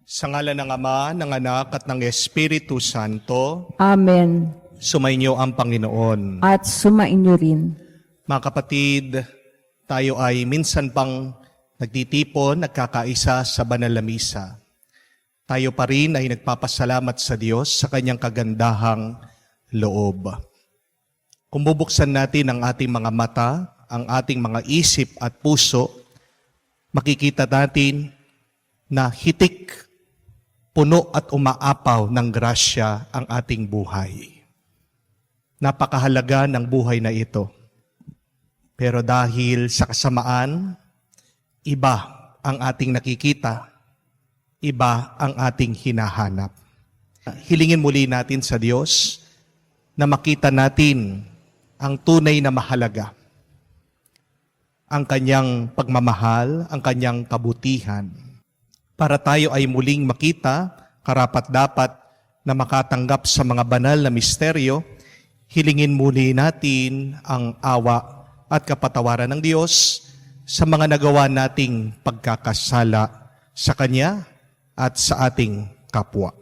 Sa ngalan ng Ama, ng Anak, at ng Espiritu Santo, Amen. sumainyo ang Panginoon. At sumainyo rin. Mga kapatid, tayo ay minsan pang nagtitipon, nagkakaisa sa banal na misa. Tayo pa rin ay nagpapasalamat sa Diyos sa kanyang kagandahang loob. Kung bubuksan natin ang ating mga mata, ang ating mga isip at puso, makikita natin na hitik, puno at umaapaw ng grasya ang ating buhay. Napakahalaga ng buhay na ito. Pero dahil sa kasamaan, iba ang ating nakikita, iba ang ating hinahanap. Hilingin muli natin sa Diyos na makita natin ang tunay na mahalaga, ang kanyang pagmamahal, ang kanyang kabutihan. Para tayo ay muling makita, karapat-dapat na makatanggap sa mga banal na misteryo, hilingin muli natin ang awa at kapatawaran ng Diyos sa mga nagawa nating pagkakasala sa Kanya at sa ating kapwa.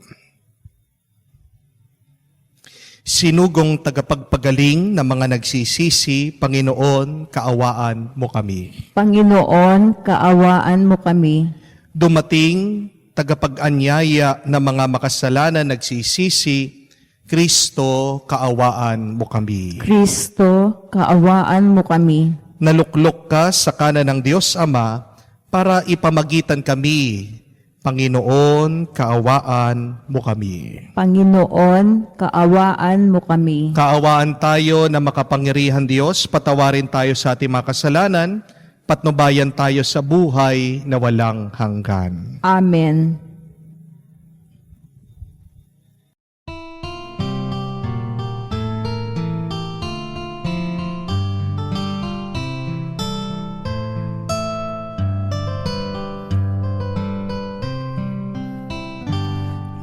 Sinugong tagapagpagaling na mga nagsisisi, Panginoon, kaawaan mo kami. Panginoon, kaawaan mo kami. Dumating tagapag-anyaya na mga makasalanan nagsisisi, Kristo, kaawaan mo kami. Kristo, kaawaan mo kami. Naluklok ka sa kanan ng Diyos Ama para ipamagitan kami. Panginoon, kaawaan mo kami. Panginoon, kaawaan mo kami. Kaawaan tayo na makapangyarihan Diyos, patawarin tayo sa ating mga kasalanan, patnubayan tayo sa buhay na walang hanggan. Amen.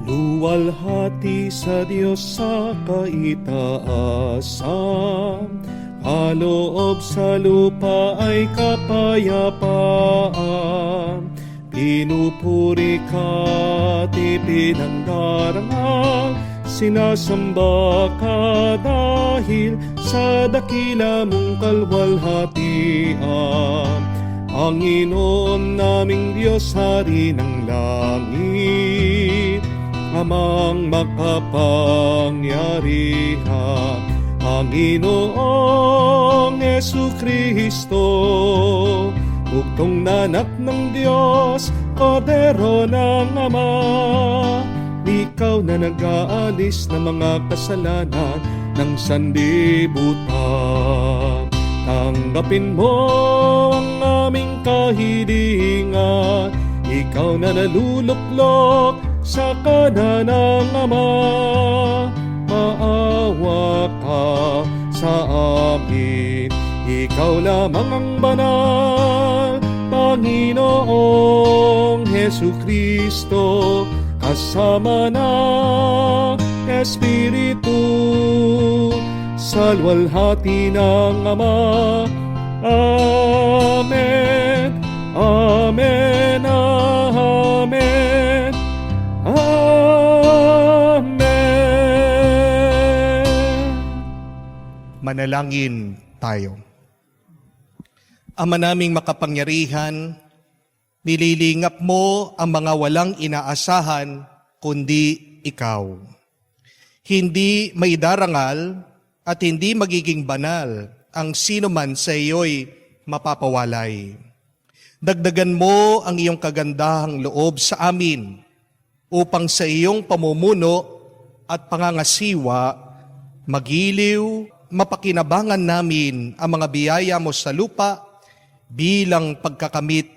Luwalhati sa Diyos sa kaitaasan, kaloob sa lupa ay kapayapaan. Pinupuri ka at ipinangdarama, sinasamba ka dahil sa dakila mong kalwalhatian. Panginoon naming Diyos, Hari ng langit, Amang makapangyarihan, Panginoong Jesucristo, bugtong na anak ng Diyos, Kordero ng Ama. Ikaw na nag-aalis ng mga kasalanan ng sanlibutan. Tanggapin mo ang aming kahilingan, ikaw na naluluklok sa kanan ng Ama. Maawa ka sa amin, ikaw lamang ang banal, Panginoong Jesucristo, kasama ng Espiritu, sa luwalhati ng Ama. Amen, amen, amen, amen. Manalangin tayo. Ama naming makapangyarihan, nililingap mo ang mga walang inaasahan kundi ikaw. Hindi maidarangal at hindi magiging banal ang sino man sa iyo'y mapapawalay. Dagdagan mo ang iyong kagandahang loob sa amin upang sa iyong pamumuno at pangangasiwa magiliw, mapakinabangan namin ang mga biyaya mo sa lupa bilang pagkakamit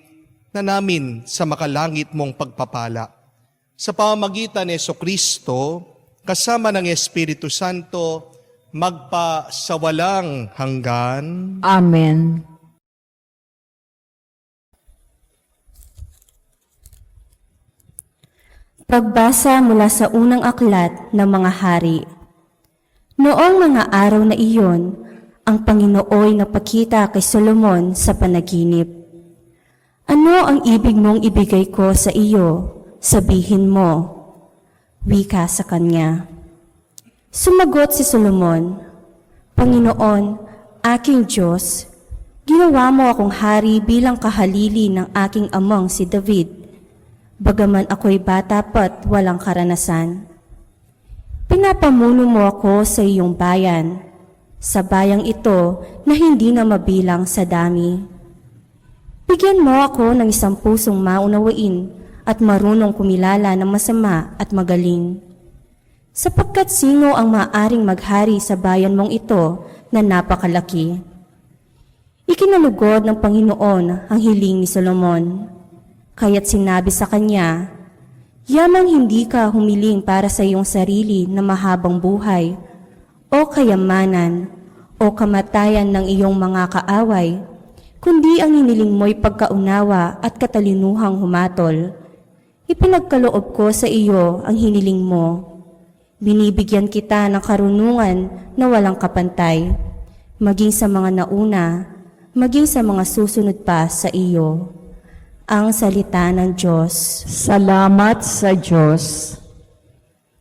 na namin sa makalangit mong pagpapala. Sa pamamagitan ni Jesucristo, kasama ng Espiritu Santo, magpa sa walang hanggan. Amen. Pagbasa mula sa unang aklat ng mga hari. Noong mga araw na iyon, ang Panginooy napakita kay Solomon sa panaginip. Ano ang ibig mong ibigay ko sa iyo sabihin mo, wika sa kanya. Sumagot si Solomon, Panginoon, aking Diyos, ginawa mo akong hari bilang kahalili ng aking amang si David, bagaman ako'y bata pa't walang karanasan. Pinapamuno mo ako sa iyong bayan, sa bayang ito na hindi na mabilang sa dami. Bigyan mo ako ng isang pusong maunawain at marunong kumilala ng masama at magaling. Sapagkat sino ang maaring maghari sa bayan mong ito na napakalaki? Ikinalugod ng Panginoon ang hiling ni Solomon, kaya't sinabi sa kanya, Yamang hindi ka humiling para sa iyong sarili na mahabang buhay, o kayamanan, o kamatayan ng iyong mga kaaway, kundi ang hiniling mo'y pagkaunawa at katalinuhang humatol. Ipinagkaloob ko sa iyo ang hiniling mo. Binibigyan kita ng karunungan na walang kapantay, maging sa mga nauna, maging sa mga susunod pa sa iyo. Ang salita ng Diyos. Salamat sa Diyos.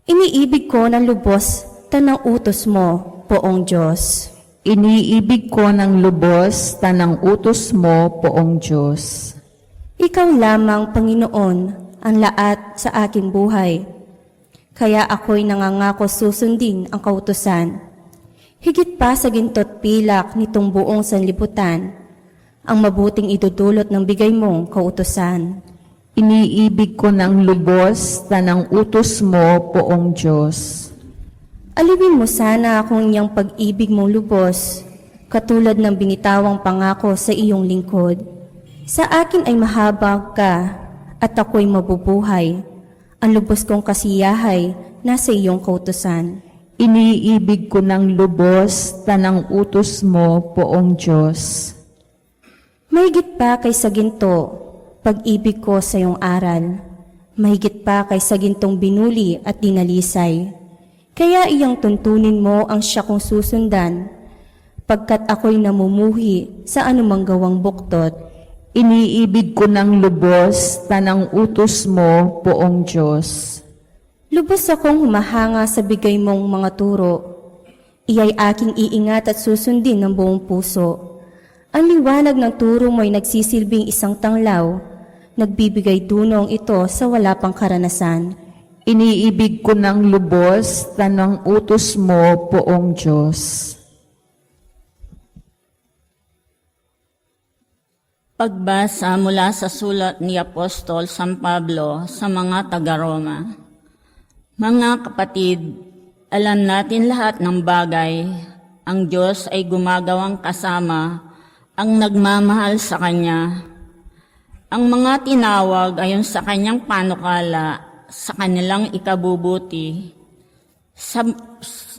Iniibig ko ng lubos tanang utos mo, Poong Diyos. Iniibig ko ng lubos tanang utos mo, Poong Diyos. Ikaw lamang, Panginoon, ang laat sa aking buhay. Kaya ako'y nangangako susundin ang kautusan. Higit pa sa ginto't pilak nitong buong sanlibutan, ang mabuting idudulot ng bigay mong kautusan. Iniibig ko ng lubos tanang utos mo, Poong Diyos. Alipin mo sana akong iyang pag-ibig mong lubos, katulad ng binitawang pangako sa iyong lingkod. Sa akin ay mahabag ka, at ako'y mabubuhay. Ang lubos kong kasiyahay nasa iyong kautusan. Iniibig ko ng lubos tanang utos mo, Poong Diyos. Mahigit pa kaysa ginto, pag-ibig ko sa iyong aral. Mahigit pa kaysa gintong binuli at dinalisay. Kaya iyang tuntunin mo ang siya kong susundan, pagkat ako'y namumuhi sa anumang gawang buktot. Iniibig ko ng lubos tanang utos mo, Poong Diyos. Lubos akong humahanga sa bigay mong mga turo. Iya'y aking iingat at susundin ng buong puso. Ang liwanag ng turo mo'y nagsisilbing isang tanglaw. Nagbibigay dunong ito sa wala pang karanasan. Iniibig ko ng lubos tanang utos mo, Poong Diyos. Pagbasa mula sa sulat ni Apostol San Pablo sa mga taga-Roma. Mga kapatid, alam natin lahat ng bagay. Ang Diyos ay gumagawang kasama ang nagmamahal sa Kanya. Ang mga tinawag ayon sa Kanyang panukala sa kanilang ikabubuti.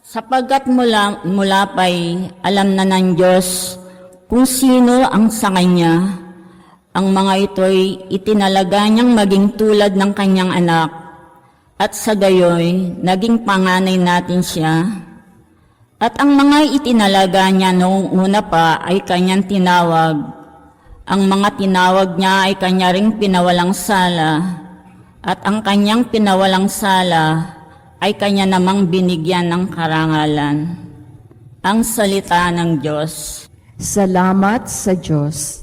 Sapagkat mula pa'y alam na ng Diyos kung sino ang sa Kanya. Ang mga ito'y itinalaga niyang maging tulad ng kanyang anak, at sa gayoy, naging panganay natin siya. At ang mga itinalaga niya noong una pa ay kanyang tinawag. Ang mga tinawag niya ay kanya ring pinawalang sala, at ang kanyang pinawalang sala ay kanya namang binigyan ng karangalan. Ang salita ng Diyos. Salamat sa Diyos.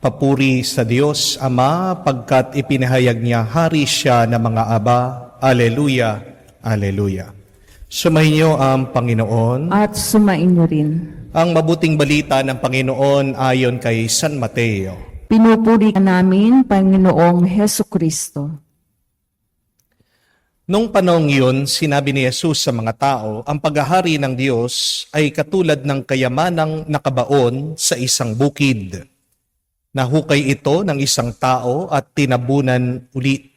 Papuri sa Diyos Ama, pagkat ipinahayag niya hari siya ng mga aba. Alleluia, Alleluia. Sumayin niyo ang Panginoon. At sumainyo rin. Ang mabuting balita ng Panginoon ayon kay San Mateo. Pinupuri ka namin, Panginoong Heso Kristo. Nung panahong yun, sinabi ni Jesus sa mga tao, ang paghahari ng Diyos ay katulad ng kayamanang nakabaon sa isang bukid. Nahukay ito ng isang tao at tinabunan ulit.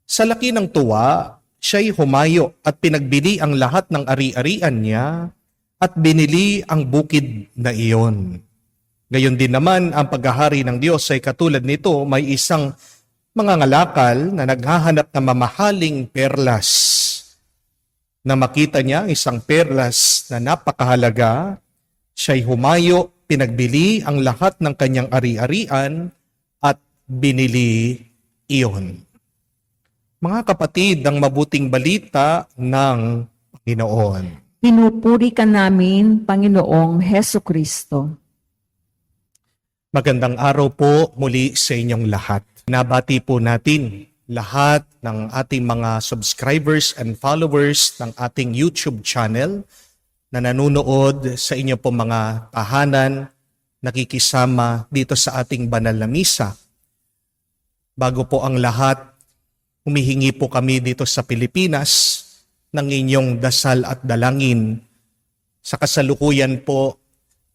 Sa laki ng tuwa, siya'y humayo at pinagbili ang lahat ng ari-arian niya at binili ang bukid na iyon. Gayon din naman, ang paghahari ng Diyos ay katulad nito, may isang mangangalakal na naghahanap ng mamahaling perlas. Na makita niya isang perlas na napakahalaga, siya'y humayo, pinagbili ang lahat ng kanyang ari-arian at binili iyon. Mga kapatid, ang mabuting balita ng Panginoon. Pinupuri ka namin, Panginoong Heso Kristo. Magandang araw po muli sa inyong lahat. Nabati po natin lahat ng ating mga subscribers and followers ng ating YouTube channel na nanonood sa inyo po mga tahanan, nakikisama dito sa ating banal na misa. Bago po ang lahat, humihingi po kami dito sa Pilipinas ng inyong dasal at dalangin. Sa kasalukuyan po,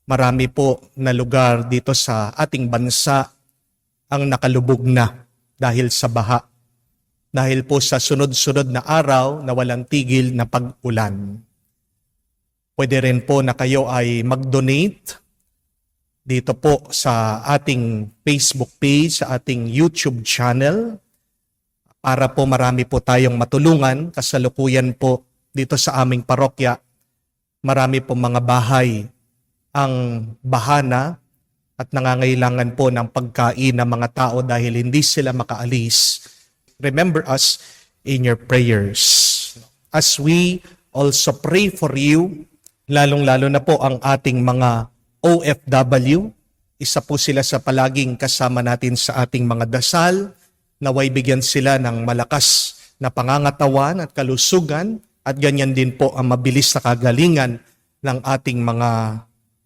marami po na lugar dito sa ating bansa ang nakalubog na dahil sa baha. Dahil po sa sunod-sunod na araw na walang tigil na pag-ulan. Pwede rin po na kayo ay mag-donate dito po sa ating Facebook page, sa ating YouTube channel, para po marami po tayong matulungan. Kasalukuyan po dito sa aming parokya, marami po mga bahay ang bahana at nangangailangan po ng pagkain ng mga tao dahil hindi sila makaalis. Remember us in your prayers. As we also pray for you, lalong-lalo na po ang ating mga OFW, isa po sila sa palaging kasama natin sa ating mga dasal, naway bigyan sila ng malakas na pangangatawan at kalusugan at ganyan din po ang mabilis na kagalingan ng ating mga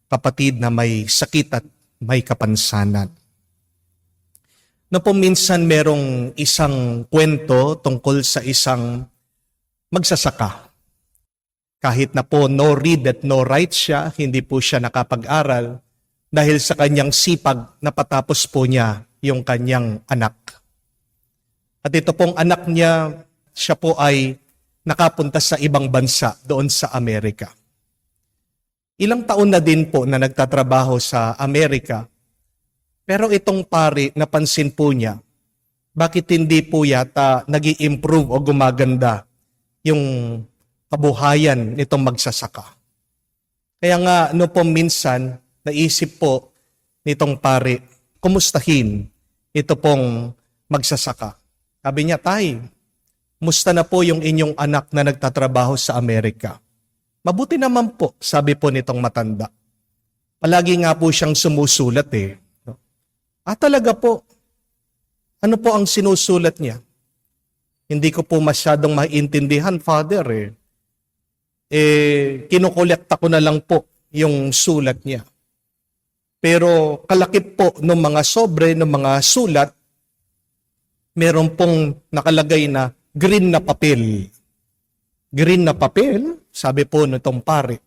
kapatid na may sakit at may kapansanan. Na po minsan merong isang kwento tungkol sa isang magsasaka. Kahit na po no read at no write siya, hindi po siya nakapag-aral dahil sa kanyang sipag na patapos po niya yung kanyang anak. At ito pong anak niya, siya po ay nakapunta sa ibang bansa doon sa Amerika. Ilang taon na din po na nagtatrabaho sa Amerika, pero itong pari, napansin po niya, bakit hindi po yata nag-i-improve o gumaganda yung kabuhayan nitong magsasaka. Kaya nga, no po minsan, naisip po nitong pari, kumustahin ito pong magsasaka. Sabi niya, tay, musta na po yung inyong anak na nagtatrabaho sa Amerika? Mabuti naman po, sabi po nitong matanda. Palagi nga po siyang sumusulat eh. Talaga po. Ano po ang sinusulat niya? Hindi ko po masyadong maintindihan, Father kinukolekta ko na lang po yung sulat niya. Pero kalakip po ng mga sobre, ng mga sulat, meron pong nakalagay na green na papel. Green na papel? Sabi po nitong pare.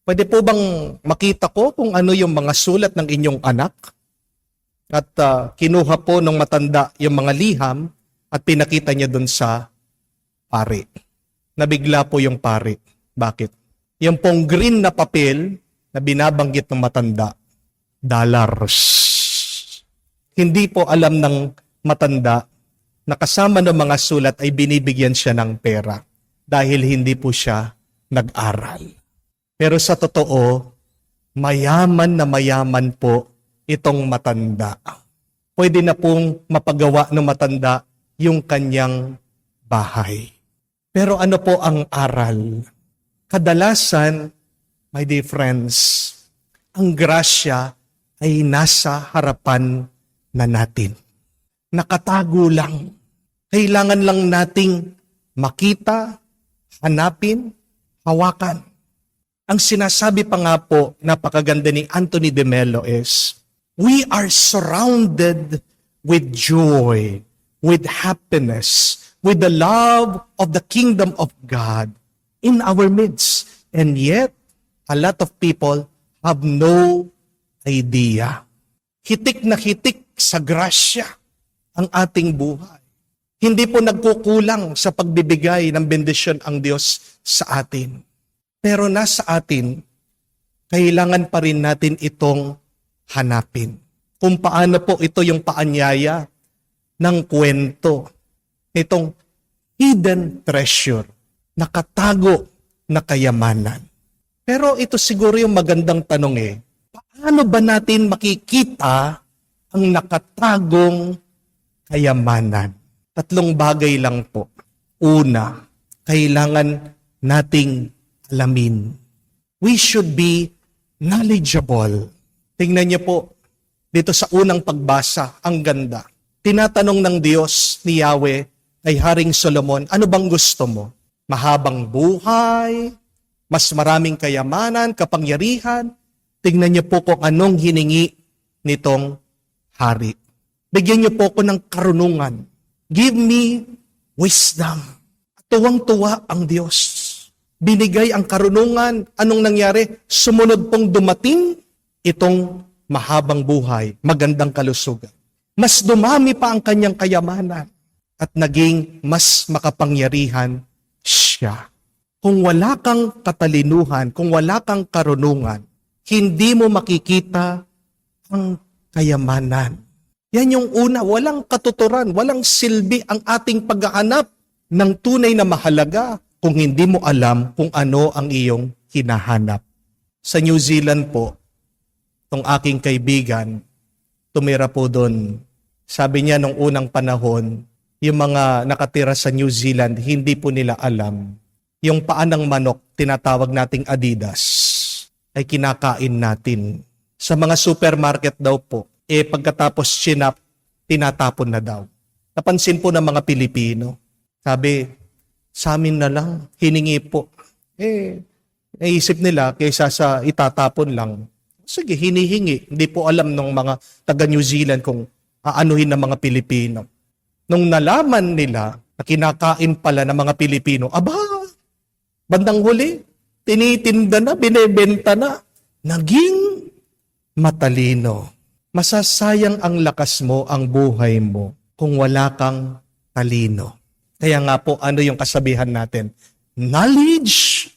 Pwede po bang makita ko kung ano yung mga sulat ng inyong anak? At kinuha po ng matanda yung mga liham at pinakita niya dun sa pare. Nabigla po yung pare. Bakit? Yung pong green na papel na binabanggit ng matanda, dollars. Hindi po alam ng matanda na kasama ng mga sulat ay binibigyan siya ng pera dahil hindi po siya nag-aral. Pero sa totoo, mayaman na mayaman po itong matanda. Pwede na pong mapagawa ng matanda yung kanyang bahay. Pero ano po ang aral? Kadalasan, my dear friends, ang grasya ay nasa harapan na natin. Nakatago lang. Kailangan lang nating makita, hanapin, hawakan. Ang sinasabi pa nga po, napakaganda ni Anthony de Mello is, we are surrounded with joy, with happiness, with the love of the kingdom of God in our midst. And yet, a lot of people have no idea. Hitik na hitik sa grasya ang ating buhay. Hindi po nagkukulang sa pagbibigay ng bendisyon ang Diyos sa atin. Pero nasa atin, kailangan pa rin natin itong hanapin. Kung paano po ito yung paanyaya ng kwento, itong hidden treasure, nakatago na kayamanan. Pero ito siguro yung magandang tanong paano ba natin makikita ang nakatagong kayamanan? 3 bagay lang po. Una, kailangan nating alamin. We should be knowledgeable. Tingnan niyo po, dito sa unang pagbasa, ang ganda. Tinatanong ng Diyos ni Yahweh kay Haring Solomon, ano bang gusto mo? Mahabang buhay, mas maraming kayamanan, kapangyarihan. Tingnan niyo po kung anong hiningi nitong hari. Bigyan niyo po ko ng karunungan. Give me wisdom. Tuwang-tuwa ang Diyos. Binigay ang karunungan. Anong nangyari? Sumunod pong dumating itong mahabang buhay, magandang kalusugan. Mas dumami pa ang kanyang kayamanan at naging mas makapangyarihan siya. Kung wala kang katalinuhan, kung wala kang karunungan, hindi mo makikita ang kayamanan. Yan yung una, walang katuturan, walang silbi ang ating paghahanap ng tunay na mahalaga kung hindi mo alam kung ano ang iyong hinahanap. Sa New Zealand po, itong aking kaibigan, tumira po doon. Sabi niya nung unang panahon, yung mga nakatira sa New Zealand, hindi po nila alam. Yung paa ng manok, tinatawag nating Adidas, ay kinakain natin. Sa mga supermarket daw po, pagkatapos chinap, tinatapon na daw. Napansin po ng mga Pilipino. Sabi, sa amin na lang, hiningi po. Naisip nila, kaysa sa itatapon lang, sige, hinihingi. Hindi po alam ng mga taga New Zealand kung aanuhin ng mga Pilipino. Nung nalaman nila na kinakain pala ng mga Pilipino, bandang huli, tinitinda na, binebenta na, naging matalino. Masasayang ang lakas mo, ang buhay mo, kung wala kang talino. Kaya nga po, ano yung kasabihan natin? Knowledge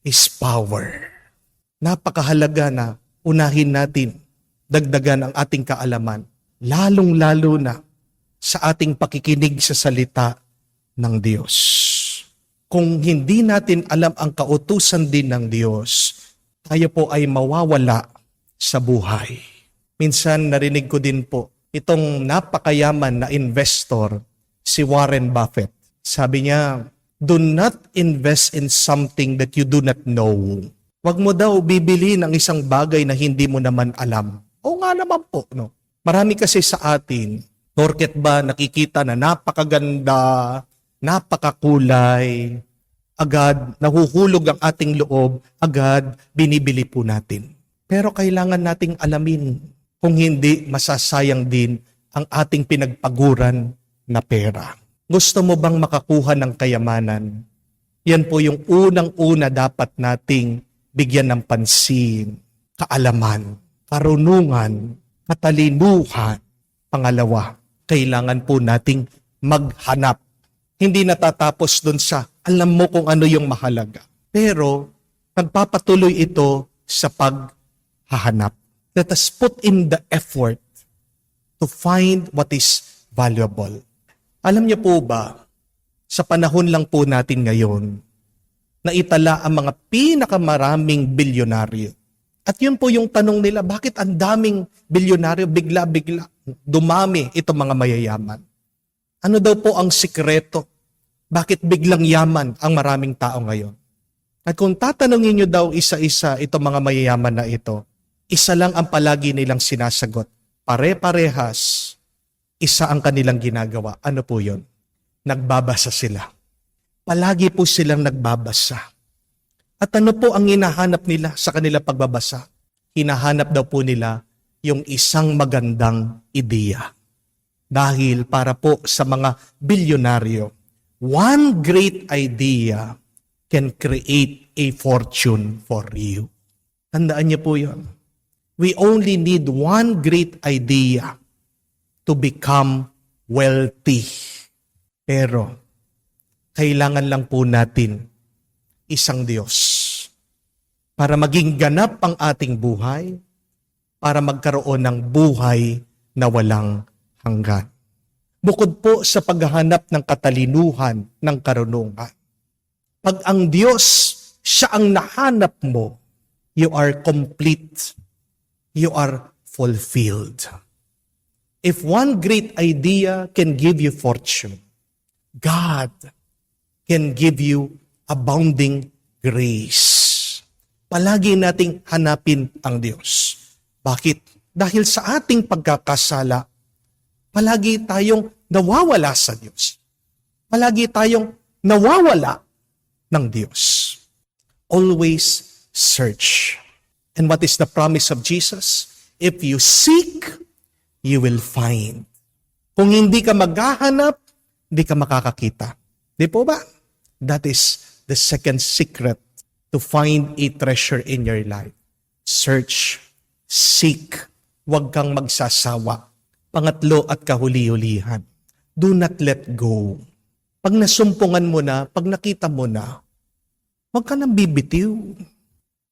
is power. Napakahalaga na unahin natin, dagdagan ang ating kaalaman, lalong-lalo na sa ating pakikinig sa salita ng Diyos. Kung hindi natin alam ang kautusan din ng Diyos, tayo po ay mawawala sa buhay. Minsan narinig ko din po, itong napakayaman na investor, si Warren Buffett. Sabi niya, do not invest in something that you do not know. Huwag mo daw bibili ng isang bagay na hindi mo naman alam. O nga naman po, no? Marami kasi sa atin, porket ba nakikita na napakaganda, napakakulay, agad nahuhulog ang ating loob, agad binibili po natin. Pero kailangan nating alamin, kung hindi masasayang din ang ating pinagpaguran na pera. Gusto mo bang makakuha ng kayamanan? Yan po yung unang-una dapat nating bigyan ng pansin, kaalaman, karunungan, katalinuhan. Pangalawa, kailangan po nating maghanap. Hindi natatapos dun sa alam mo kung ano yung mahalaga. Pero nagpapatuloy ito sa paghahanap. Let us put in the effort to find what is valuable. Alam niyo po ba, sa panahon lang po natin ngayon, na itala ang mga pinakamaraming bilyonaryo. At yun po yung tanong nila, bakit ang daming bilyonaryo bigla-bigla dumami itong mga mayayaman? Ano daw po ang sikreto? Bakit biglang yaman ang maraming tao ngayon? At kung tatanungin niyo daw isa-isa itong mga mayayaman na ito, isa lang ang palagi nilang sinasagot. Pare-parehas, isa ang kanilang ginagawa. Ano po yun? Nagbabasa sila. Palagi po silang nagbabasa. At ano po ang hinahanap nila sa kanilang pagbabasa? Hinahanap daw po nila yung isang magandang ideya. Dahil para po sa mga bilyonaryo, one great idea can create a fortune for you. Tandaan niyo po yun. We only need one great idea to become wealthy. Pero, kailangan lang po natin isang Diyos para maging ganap ang ating buhay, para magkaroon ng buhay na walang hanggan. Bukod po sa paghahanap ng katalinuhan, ng karunungan, pag ang Diyos, siya ang nahanap mo, you are complete. You are fulfilled. If one great idea can give you fortune, God can give you abounding grace. Palagi nating hanapin ang Diyos. Bakit? Dahil sa ating pagkakasala, palagi tayong nawawala sa Diyos. Palagi tayong nawawala ng Diyos. Always search. And what is the promise of Jesus? If you seek, you will find. Kung hindi ka maghahanap, hindi ka makakakita. Di po ba? That is the second secret to find a treasure in your life. Search, seek, huwag kang magsasawa. Pangatlo at kahuli-hulihan, do not let go. Pag nasumpungan mo na, pag nakita mo na, huwag ka nang bibitiw.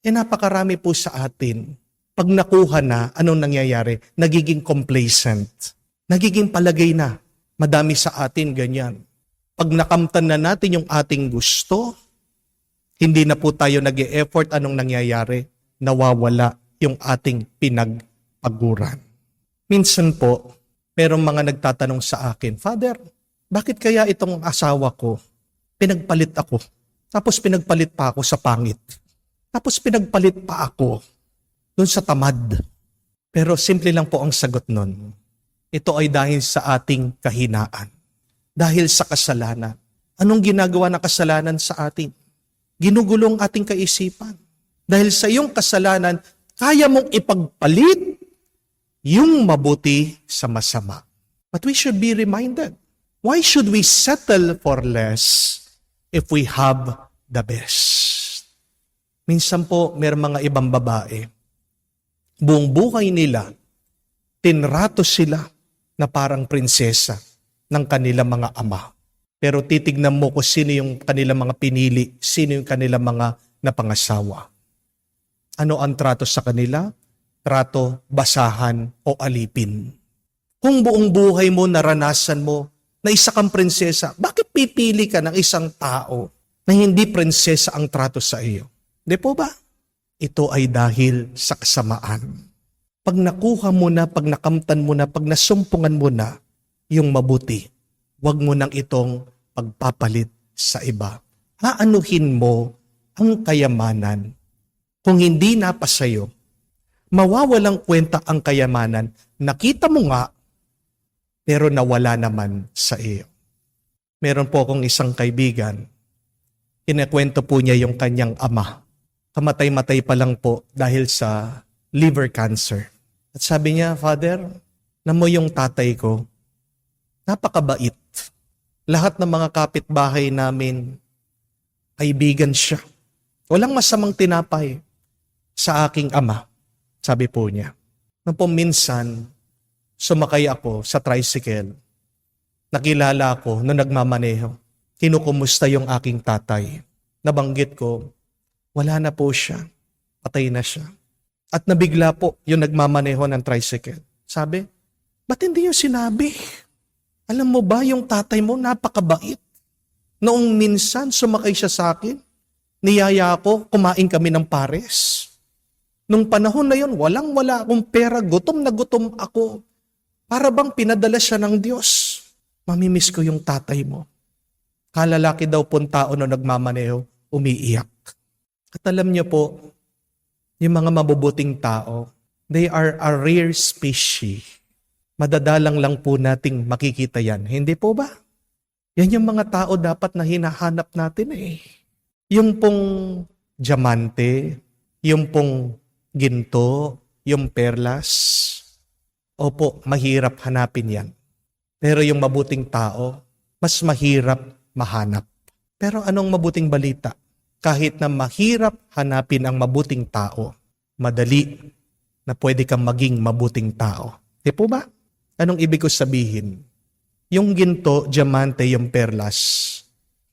Napakarami po sa atin. Pag nakuha na, anong nangyayari? Nagiging complacent. Nagiging palagay na. Madami sa atin ganyan. Pag nakamtan na natin yung ating gusto, hindi na po tayo nag-e-effort, anong nangyayari? Nawawala yung ating pinagpaguran. Minsan po, merong mga nagtatanong sa akin, Father, bakit kaya itong asawa ko, pinagpalit ako, tapos pinagpalit pa ako sa pangit? Tapos pinagpalit pa ako dun sa tamad. Pero simple lang po ang sagot nun. Ito ay dahil sa ating kahinaan. Dahil sa kasalanan. Anong ginagawa ng kasalanan sa atin? Ginugulong ating kaisipan. Dahil sa iyong kasalanan, kaya mong ipagpalit yung mabuti sa masama. But we should be reminded, why should we settle for less if we have the best? Minsan po, may mga ibang babae, buong buhay nila, tinrato sila na parang prinsesa ng kanilang mga ama. Pero titignan mo kung sino yung kanilang mga pinili, sino yung kanilang mga napangasawa. Ano ang trato sa kanila? Trato, basahan o alipin. Kung buong buhay mo, naranasan mo na isa kang prinsesa, bakit pipili ka ng isang tao na hindi prinsesa ang trato sa iyo? Di po ba? Ito ay dahil sa kasamaan. Pag nakuha mo na, pag nakamtan mo na, pag nasumpungan mo na yung mabuti, huwag mo nang itong pagpapalit sa iba. Aanuhin mo ang kayamanan. Kung hindi na pa sa'yo, mawawalang kwenta ang kayamanan. Nakita mo nga, pero nawala naman sa iyo. Meron po akong isang kaibigan, kinakwento po niya yung kanyang ama. Kamatay-matay pa lang po dahil sa liver cancer. At sabi niya, Father, alam mo yung tatay ko, napakabait. Lahat ng mga kapitbahay namin, kaibigan siya. Walang masamang tinapay sa aking ama, sabi po niya. Nung po minsan, sumakay ako sa tricycle. Nakilala ako nung nagmamaneho. Kinukumusta yung aking tatay. Nabanggit ko, wala na po siya. Patay na siya. At nabigla po yung nagmamaneho ng tricycle. Sabi, ba't hindi yung sinabi? Alam mo ba yung tatay mo napakabait? Noong minsan sumakay siya sa akin, niyaya ako, kumain kami ng pares. Nung panahon na yun, walang-wala akong pera, gutom na gutom ako. Para bang pinadala siya ng Diyos. Mamimiss ko yung tatay mo. Kalalaki daw pong tao na nagmamaneho, umiiyak. At alam niyo po, yung mga mabubuting tao, they are a rare species. Madadalang lang po nating makikita yan. Hindi po ba? Yan yung mga tao dapat na hinahanap natin eh. Yung pong diamante, yung pong ginto, yung perlas. Opo, mahirap hanapin yan. Pero yung mabuting tao, mas mahirap mahanap. Pero anong mabuting balita? Kahit na mahirap hanapin ang mabuting tao, madali na pwede kang maging mabuting tao. Di po ba? Anong ibig ko sabihin? Yung ginto, diamante, yung perlas,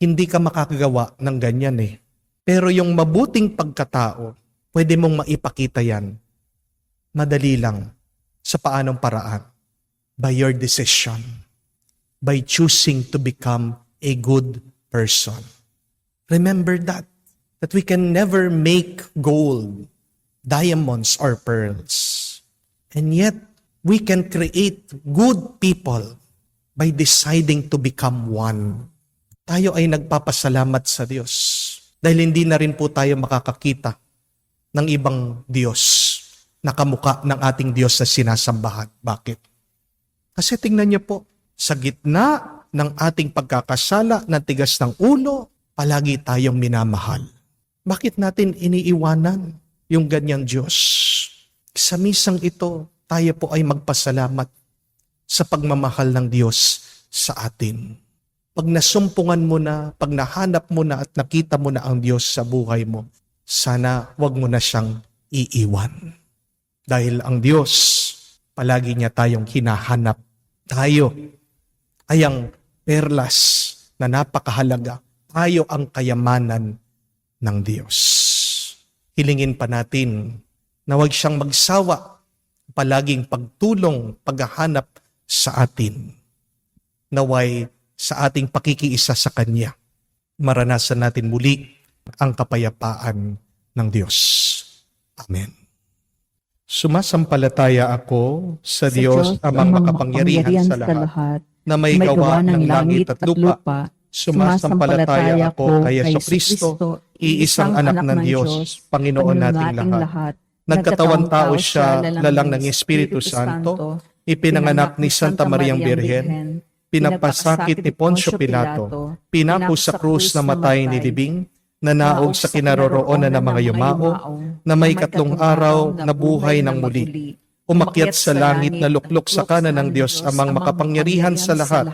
hindi ka makakagawa ng ganyan eh. Pero yung mabuting pagkatao, pwede mong maipakita yan. Madali lang. Sa paanong paraan? By your decision. By choosing to become a good person. Remember that we can never make gold, diamonds, or pearls. And yet, we can create good people by deciding to become one. Tayo ay nagpapasalamat sa Diyos dahil hindi na rin po tayo makakakita ng ibang Diyos na kamukha ng ating Diyos na sinasambahan. Bakit? Kasi tingnan niyo po, sa gitna ng ating pagkakasala na tigas ng ulo, palagi tayong minamahal. Bakit natin iniiwanan yung ganyang Diyos? Sa misang ito, tayo po ay magpasalamat sa pagmamahal ng Diyos sa atin. Pag nasumpungan mo na, pag nahanap mo na at nakita mo na ang Diyos sa buhay mo, sana wag mo na siyang iiwan. Dahil ang Diyos, palagi niya tayong hinahanap. Tayo ay ang perlas na napakahalaga. Tayo ang kayamanan ng Diyos. Hilingin pa natin na huwag siyang magsawa, palaging pagtulong, paghahanap sa atin. Naway sa ating pakikiisa sa Kanya, maranasan natin muli ang kapayapaan ng Diyos. Amen. Sumasampalataya ako sa Diyos amang makapangyarihan sa lahat, na may gawa ng langit at lupa. Sumasampalataya ako kay Jesucristo, iisang anak ng Diyos, Panginoon nating lahat. Nagkatawan tao siya, lalang ng Espiritu Santo, ipinanganak ni Santa Mariang Birhen, pinapasakit ni Poncio Pilato, pinapo sa krus na matay ni Libing, nanaog sa kinaroroonan ng mga yumao, na may 3 araw na buhay ng muli. Umakyat sa langit na luklok sa kanan ng Diyos amang makapangyarihan sa lahat.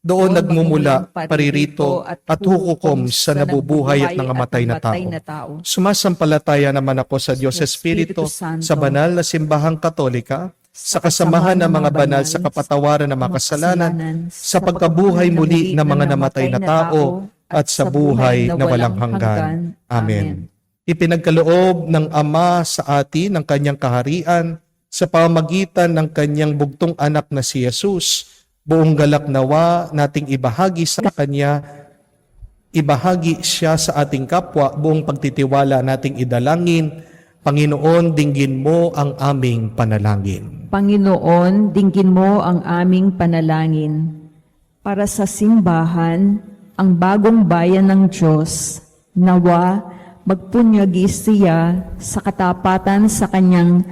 Doon nagmumula, paririto at hukukom sa nabubuhay at nangamatay na tao. Sumasampalataya naman ako sa Diyos Espiritu, sa banal na simbahang Katolika, sa kasamahan ng mga banal sa kapatawaran ng mga kasalanan, sa pagkabuhay muli ng mga namatay na tao, at sa buhay na walang hanggan. Amen. Ipinagkaloob ng Ama sa atin ang Kanyang kaharian sa pamamagitan ng Kanyang bugtong anak na si Jesus. Buong galak nawa nating ibahagi sa Kanya, ibahagi siya sa ating kapwa, buong pagtitiwala nating idalangin. Panginoon, dinggin mo ang aming panalangin. Panginoon, dinggin mo ang aming panalangin. Para sa simbahan, ang bagong bayan ng Diyos, nawa magpunyagi siya sa katapatan sa kanyang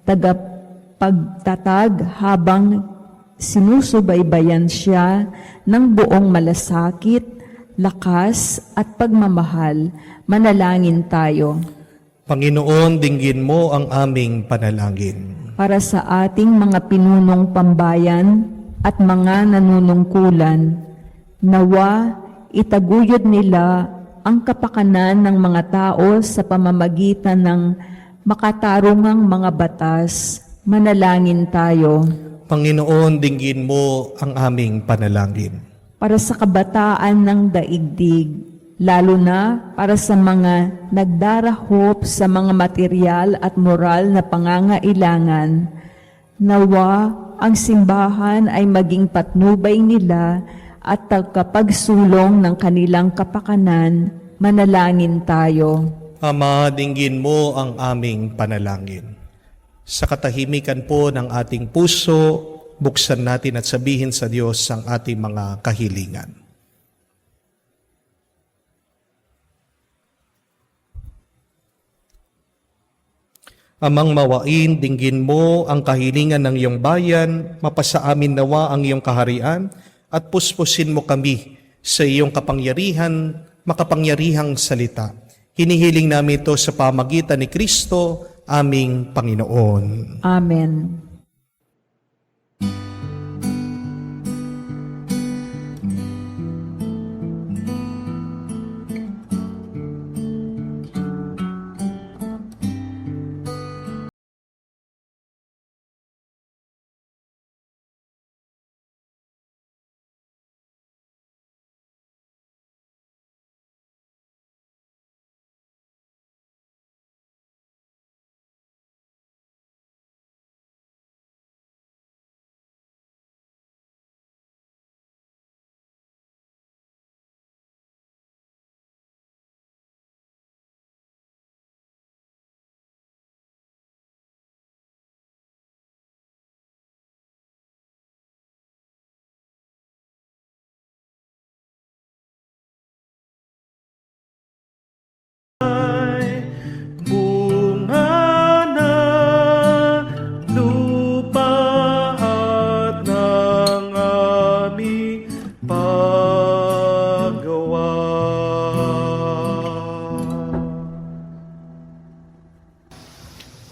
tagapagtatag habang sinusubaybayan siya ng buong malasakit, lakas at pagmamahal. Manalangin tayo. Panginoon, dinggin mo ang aming panalangin. Para sa ating mga pinunong pambayan at mga nanunungkulan, nawa itaguyod nila ang kapakanan ng mga tao sa pamamagitan ng makatarungang mga batas. Manalangin tayo. Panginoon, dinggin mo ang aming panalangin. Para sa kabataan ng daigdig, lalo na para sa mga nagdarahop sa mga material at moral na pangangailangan, nawa ang simbahan ay maging patnubay nila at tagapagsulong ng kanilang kapakanan. Manalangin tayo. Ama, dinggin mo ang aming panalangin. Sa katahimikan po ng ating puso, buksan natin at sabihin sa Diyos ang ating mga kahilingan. Amang mawain, dinggin mo ang kahilingan ng iyong bayan, mapasa amin nawa ang iyong kaharian, at puspusin mo kami sa iyong kapangyarihan, makapangyarihang salita. Hinihiling namin ito sa pamagitan ni Kristo, aming Panginoon. Amen.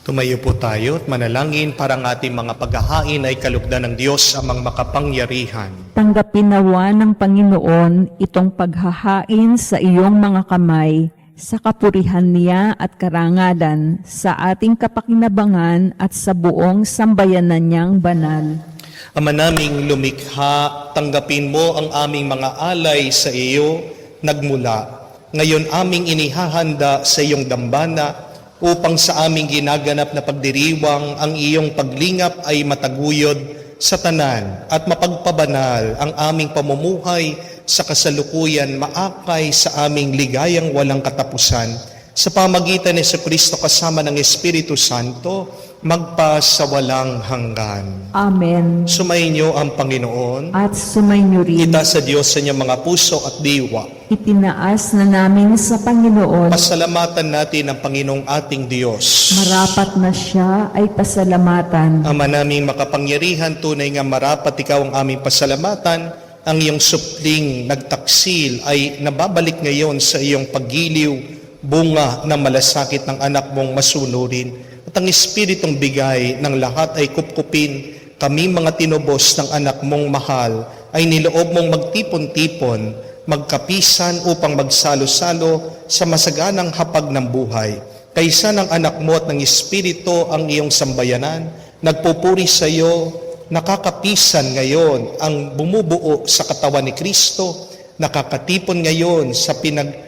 Tumayo po tayo at manalangin para ang ating mga paghahain ay kalugdan ng Diyos amang makapangyarihan. Tanggapin nawa ng Panginoon itong paghahain sa iyong mga kamay, sa kapurihan niya at karangalan, sa ating kapakinabangan at sa buong sambayanan niyang banal. Ama naming lumikha, tanggapin mo ang aming mga alay sa iyo nagmula. Ngayon aming inihahanda sa iyong dambana upang sa aming ginaganap na pagdiriwang ang iyong paglingap ay mataguyod sa tanan at mapagpabanal ang aming pamumuhay sa kasalukuyan maakay sa aming ligayang walang katapusan sa pamagitan ni Jesucristo kasama ng Espiritu Santo magpa sa walang hanggan. Amen. Sumainyo ang Panginoon. At sumainyo rin. Itaas sa Diyos sa inyong mga puso at diwa. Itinaas na namin sa Panginoon. Pasalamatan natin ang Panginoong ating Diyos. Marapat na siya ay pasalamatan. Ama naming makapangyarihan, tunay nga marapat ikaw ang aming pasalamatan. Ang iyong supling nagtaksil ay nababalik ngayon sa iyong paggiliw, bunga ng malasakit ng anak mong masunurin. At ang Espiritong bigay ng lahat ay kupkupin, kami mga tinubos ng anak mong mahal, ay niloob mong magtipon-tipon, magkapisan upang magsalo-salo sa masaganang hapag ng buhay. Kaysa ng anak mo at ng Espiritu ang iyong sambayanan, nagpupuri sa iyo, nakakapisan ngayon ang bumubuo sa katawan ni Kristo, nakakatipon ngayon sa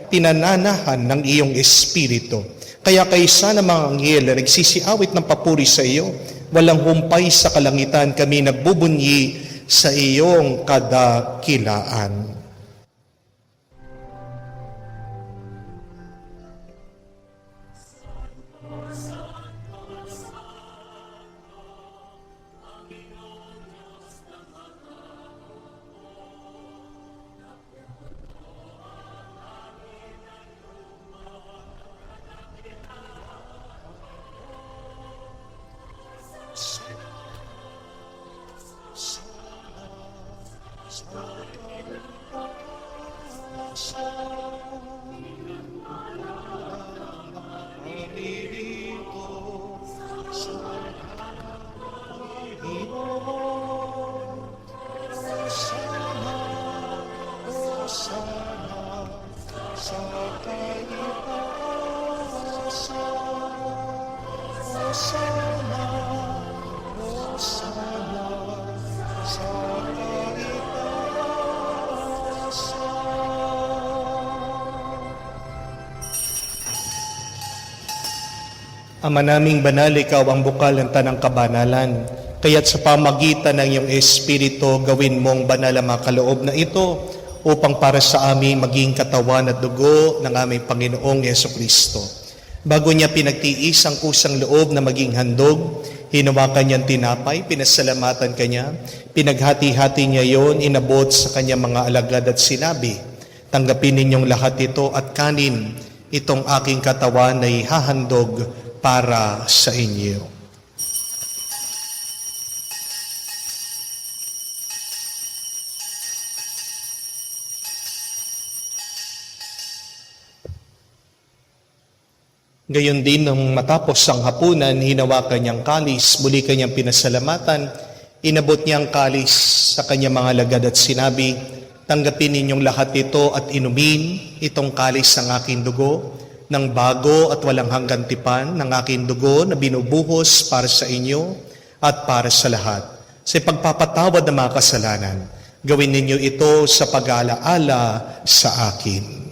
pinananahan ng iyong Espiritu. Kaya kaysa ng mga anghel na nagsisiawit ng papuri sa iyo, walang humpay sa kalangitan kami nagbubunyi sa iyong kadakilaan. Ama naming banal, ikaw ang bukal ng tanang kabanalan. Kaya't sa pamagitan ng iyong Espiritu, gawin mong banal ang mga kaloob na ito upang para sa amin maging katawan at dugo ng aming Panginoong Jesucristo. Bago niya pinagtiis ang kusang loob na maging handog, hinawakan niyang tinapay, pinasalamatan kanya, pinaghati-hati niya yon, inabot sa kanyang mga alagad at sinabi, tanggapin ninyong lahat ito at kanin, itong aking katawan ay hahandog para sa inyo. Gayon din, nung matapos ang hapunan, hinawakan niyang kalis, muli kanyang pinasalamatan, inabot niyang kalis sa kanyang mga alagad at sinabi, tanggapin ninyong lahat ito at inumin itong kalis ng aking dugo, ng bago at walang hanggang tipan ng aking dugo na binubuhos para sa inyo at para sa lahat. Sa pagpapatawad ng mga kasalanan, gawin ninyo ito sa pag-aalaala sa akin.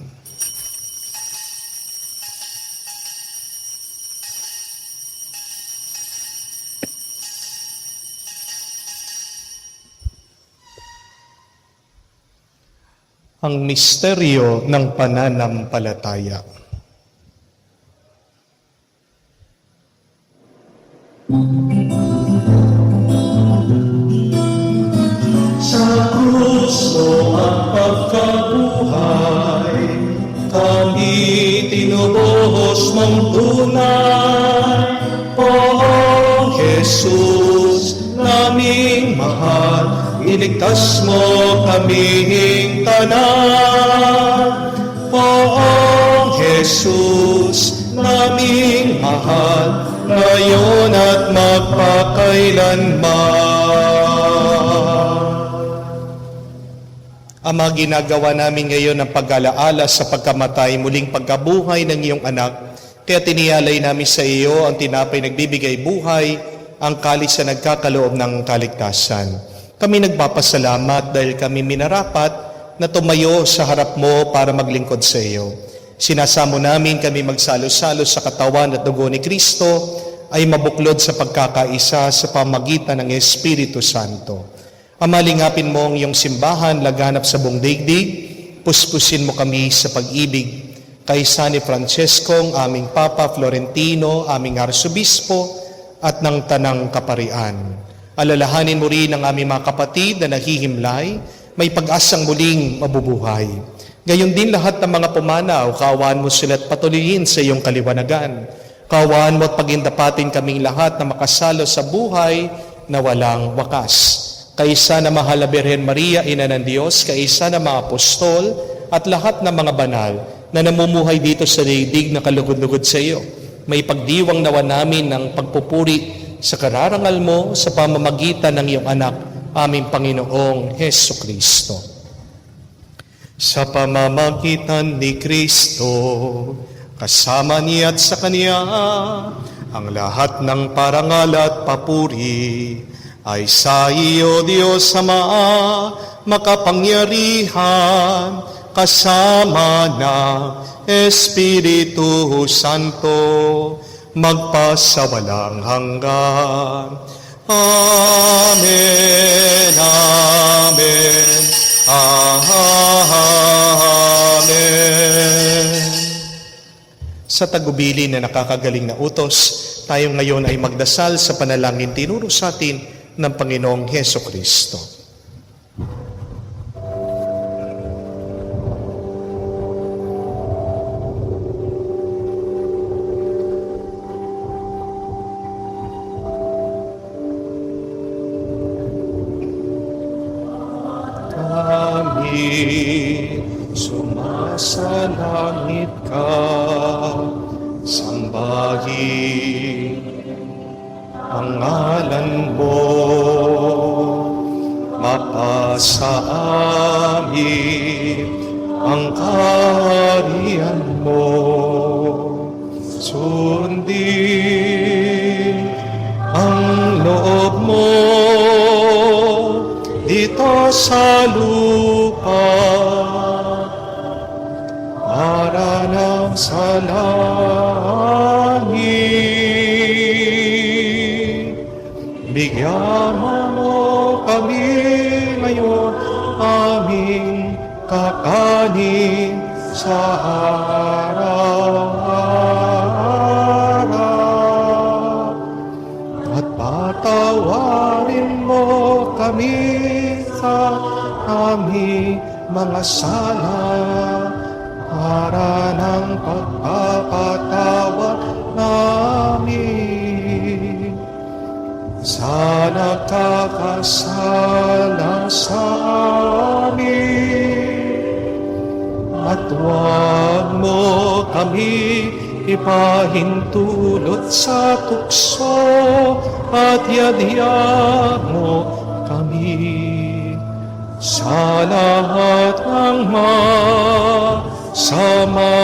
Ang misteryo ng pananampalataya. Sa krus mo ang pagkabuhay, kami tinubuhos mong tunay. Poong Jesus, naming mahal, iligtas mo kaming tanan. Poong Jesus, naming mahal, ngayon at magpakailanman. Ama, ginagawa namin ngayon ang pag-alaala sa pagkamatay, muling pagkabuhay ng iyong anak. Kaya tiniyalay namin sa iyo ang tinapay nagbibigay buhay, ang kalis na nagkakaloob ng kaligtasan. Kami nagpapasalamat dahil kami minarapat na tumayo sa harap mo para maglingkod sa iyo. Sinasamo namin kami magsalo-salo sa katawan at dugo ni Kristo ay mabuklod sa pagkakaisa sa pamagitan ng Espiritu Santo. Ama, lingapin mo ang iyong simbahan, laganap sa buong daigdig, puspusin mo kami sa pag-ibig. Kay San Francesco, aming Papa Florentino, aming Arsobispo, at ng Tanang Kaparian. Alalahanin mo rin ang aming mga kapatid na nahihimlay, may pag-asang muling mabubuhay. Gayon din lahat ng mga pumanaw, kaawaan mo sila at patuloyin sa iyong kaliwanagan. Kaawaan mo at pagindapatin kaming lahat na makasalo sa buhay na walang wakas. Kaisa na mahal na Birhen Maria, Ina ng Diyos, kaisa na mga apostol at lahat ng mga banal na namumuhay dito sa daigdig na kalugod-lugod sa iyo. May pagdiwang nawa namin ng pagpupuri sa kararangal mo sa pamamagitan ng iyong anak, aming Panginoong Heso Kristo. Sa pamamagitan ni Kristo, kasama niya at sa Kanya, ang lahat ng parangal at papuri ay sa iyo, Diyos Ama, makapangyarihan, kasama ng Espiritu Santo, magpasawalang hanggan. Amen, amen, amen. Sa tagubilin na nakakagaling na utos, tayo ngayon ay magdasal sa panalangin tinuro sa atin ng Panginoong Heso Kristo. Sumasalangit ka, sambahin ang ngalan mo, mapasa amin ang kaharian mo, sundin ang loob mo dito sa lupa, para ng sa langit. Bigyan mo kami ngayon aming kakanin sa araw-araw. At patawarin mo kami sa aming mga sala, para ng pagpapatawad namin sa nagkakasala sa amin. At huwag mo kami ipahintulot sa tukso, at yadya mo kami sa lahat ng sama.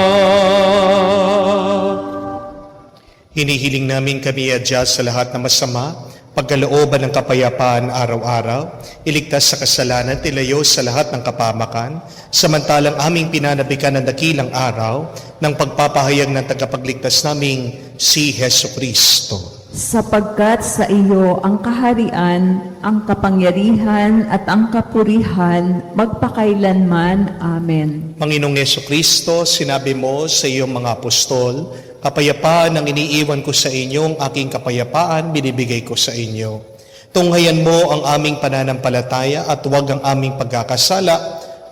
Hinihiling namin kami adya sa lahat ng masama, pagkalooban ng kapayapaan araw-araw, iligtas sa kasalanan, tilayo sa lahat ng kapamakan, samantalang aming pinanabikan ng dakilang araw ng pagpapahayag ng tagapagligtas naming si Heso Kristo. Sapagkat sa iyo ang kaharian, ang kapangyarihan at ang kapurihan magpakailanman. Amen. Panginoong Yesu Kristo, sinabi mo sa iyong mga apostol, kapayapaan ang iniiwan ko sa inyo, ang aking kapayapaan binibigay ko sa inyo. Tunghayan mo ang aming pananampalataya at huwag ang aming pagkakasala.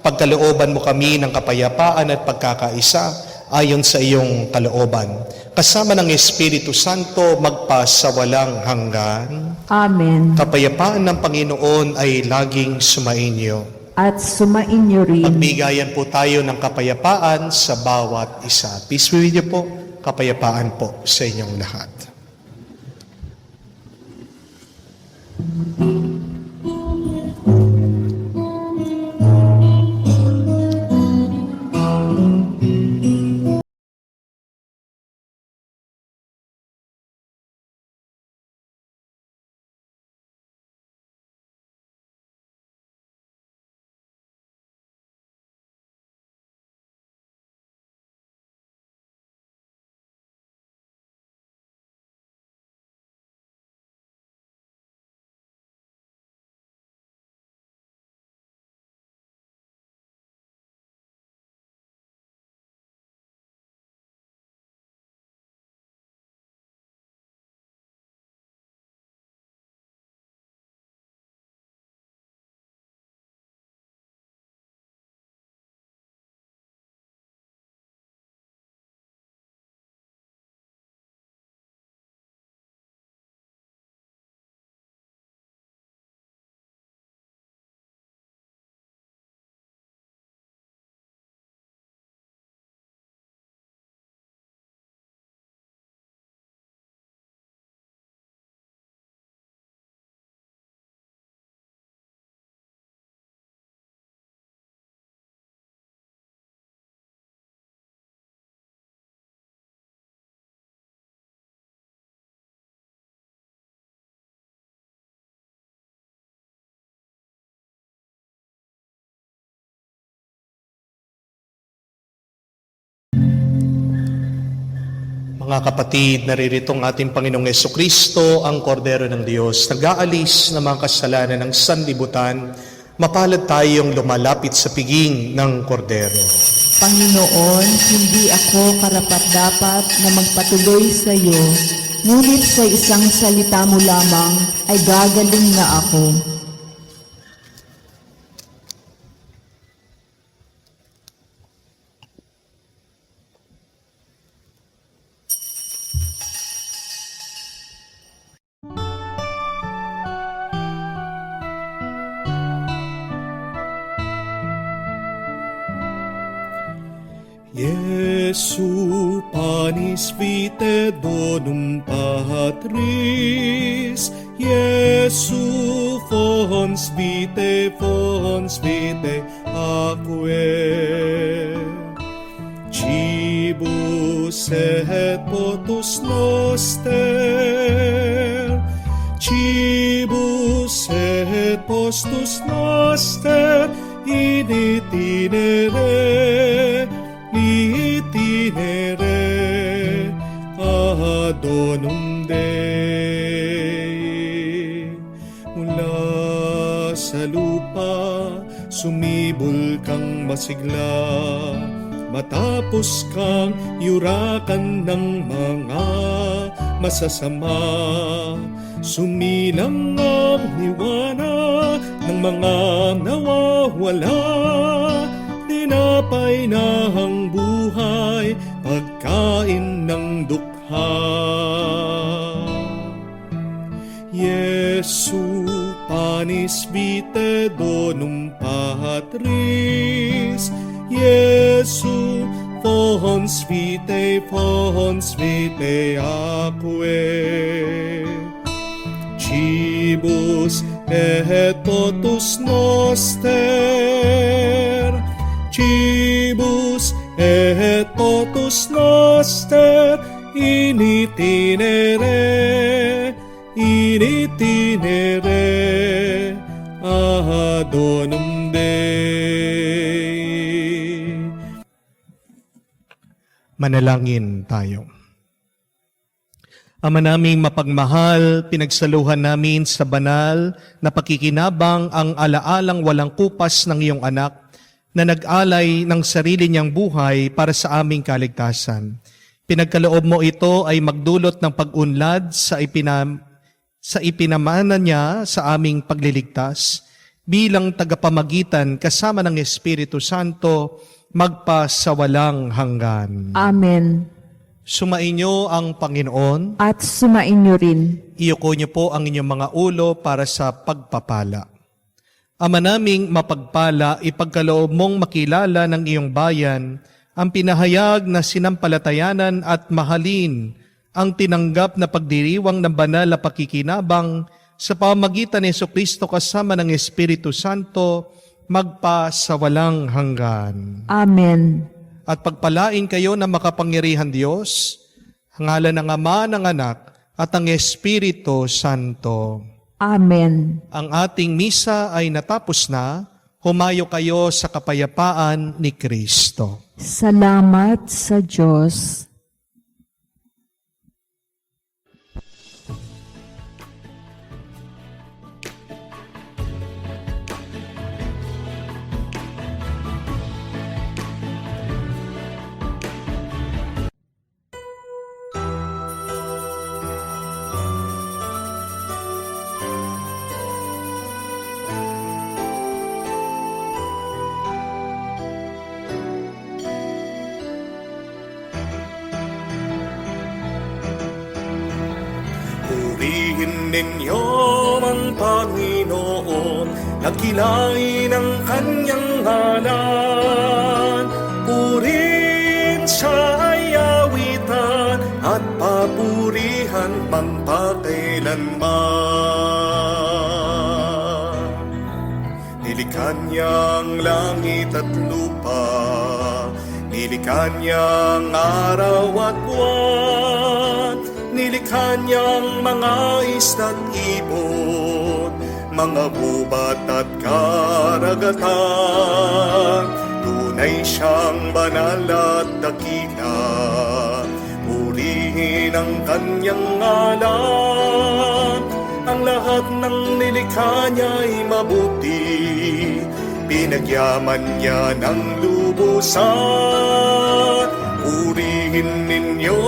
Pagkalooban mo kami ng kapayapaan at pagkakaisa ayon sa iyong kalooban. Kasama ng Espiritu Santo magpasawalang hanggan. Amen. Kapayapaan ng Panginoon ay laging sumainyo. At sumainyo rin. Magbigayan po tayo ng kapayapaan sa bawat isa. Peace be with you po. Kapayapaan po sa inyong lahat. Mga kapatid, naririto ang ating Panginoong Jesucristo, ang Kordero ng Diyos, nag-aalis ng mga kasalanan ng sanlibutan. Mapalad tayong lumalapit sa piging ng Kordero. Panginoon, hindi ako karapat-dapat na magpatuloy sa iyo, ngunit sa isang salita mo lamang ay gagaling na ako. Jesu panis vitae donum Patris, Jesu fons vitae aquae. Cibus et potus noster, cibus et postus noster, in itinere ad donum Dei. Mula sa lupa sumibol kang masigla, matapos kang yurakan ng mga masasama. Sumilang ang liwanag ng mga nawawala, tinapay na ang buhay, pagkain ng dukha. Jesu panis vitae donum Patris, Jesu fons vitae aquae. Cibus et potus noster, cibus et potus noster, in itinere ad donum Dei. Manalangin tayo. Ama naming mapagmahal, pinagsaluhan namin sa banal na pakikinabang ang alaalang walang kupas ng iyong anak na nag-alay ng sarili niyang buhay para sa aming kaligtasan. Pinagkaloob mo ito ay magdulot ng pag-unlad sa ipinamana niya sa aming pagliligtas bilang tagapamagitan kasama ng Espiritu Santo magpa sa walang hanggan. Amen. Sumainyo ang Panginoon. At sumainyo rin. Iyuko niyo po ang inyong mga ulo para sa pagpapala. Ama naming mapagpala, ipagkaloob mong makilala ng iyong bayan ang pinahayag na sinampalatayanan at mahalin ang tinanggap na pagdiriwang ng banal na pakikinabang sa pamamagitan ni Jesucristo kasama ng Espiritu Santo magpa sa walang hanggan. Amen. At pagpalain kayo ng makapangyarihan Diyos, ngalan ng Ama, ng Anak, at ng Espiritu Santo. Amen. Ang ating misa ay natapos na. Humayo kayo sa kapayapaan ni Kristo. Salamat sa Diyos. Purihin ninyo ang Panginoon, nagkilain ang kanyang ngalan. Purihin siya ay awitan at papurihan magpakailanman. Nilikha niyang langit at lupa, nilikha niyang araw at buwan, nilikha niyang mga isda't ibon, mga gubat at karagatan. Tunay siyang banal at dakila, purihin ang kanyang ngalan. Ang lahat ng nilikha niya'y mabuti, pinagyaman niya ng lubusan. Purihin ninyo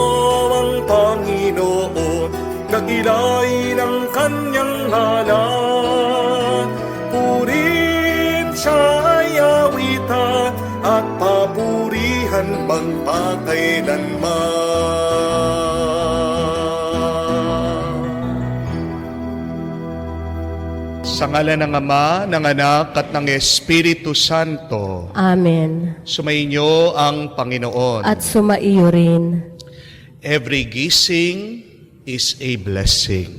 ang Panginoon, nagilain ang kanyang ngalan. Purihin siya ay awitan at papurihan magpakailanman. Sa ngalan ng Ama, ng Anak, at ng Espiritu Santo, Amen. sumainyo ang Panginoon. At sumaiyo rin. Every gising is a blessing.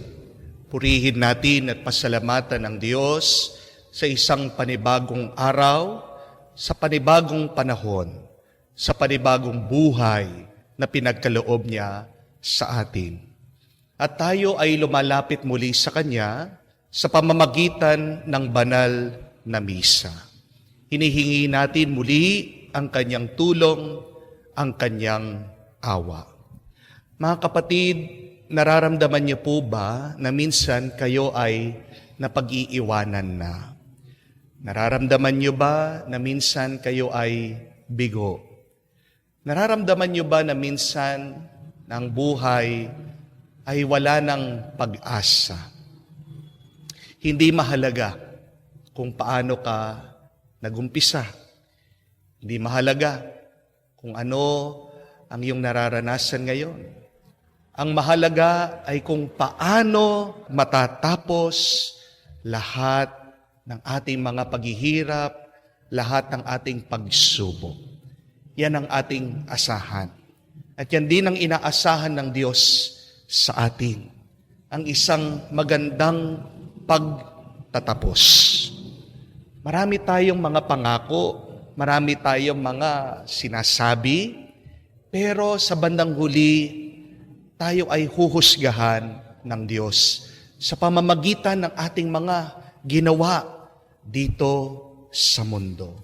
Purihin natin at pasalamatan ng Diyos sa isang panibagong araw, sa panibagong panahon, sa panibagong buhay na pinagkaloob niya sa atin. At tayo ay lumalapit muli sa Kanya sa pamamagitan ng banal na misa. Hinihingi natin muli ang Kanyang tulong, ang Kanyang awa. Mga kapatid, nararamdaman niyo po ba na minsan kayo ay napag-iiwanan na? Nararamdaman niyo ba na minsan kayo ay bigo? Nararamdaman niyo ba na minsan ng buhay ay wala ng pag-asa? Hindi mahalaga kung paano ka nagumpisa. Hindi mahalaga kung ano ang iyong nararanasan ngayon. Ang mahalaga ay kung paano matatapos lahat ng ating mga paghihirap, lahat ng ating pagsubok. Yan ang ating asahan. At yan din ang inaasahan ng Diyos sa atin. Ang isang magandang pagtatapos. Marami tayong mga pangako, marami tayong mga sinasabi, pero sa bandang huli, tayo ay huhusgahan ng Diyos sa pamamagitan ng ating mga ginawa dito sa mundo.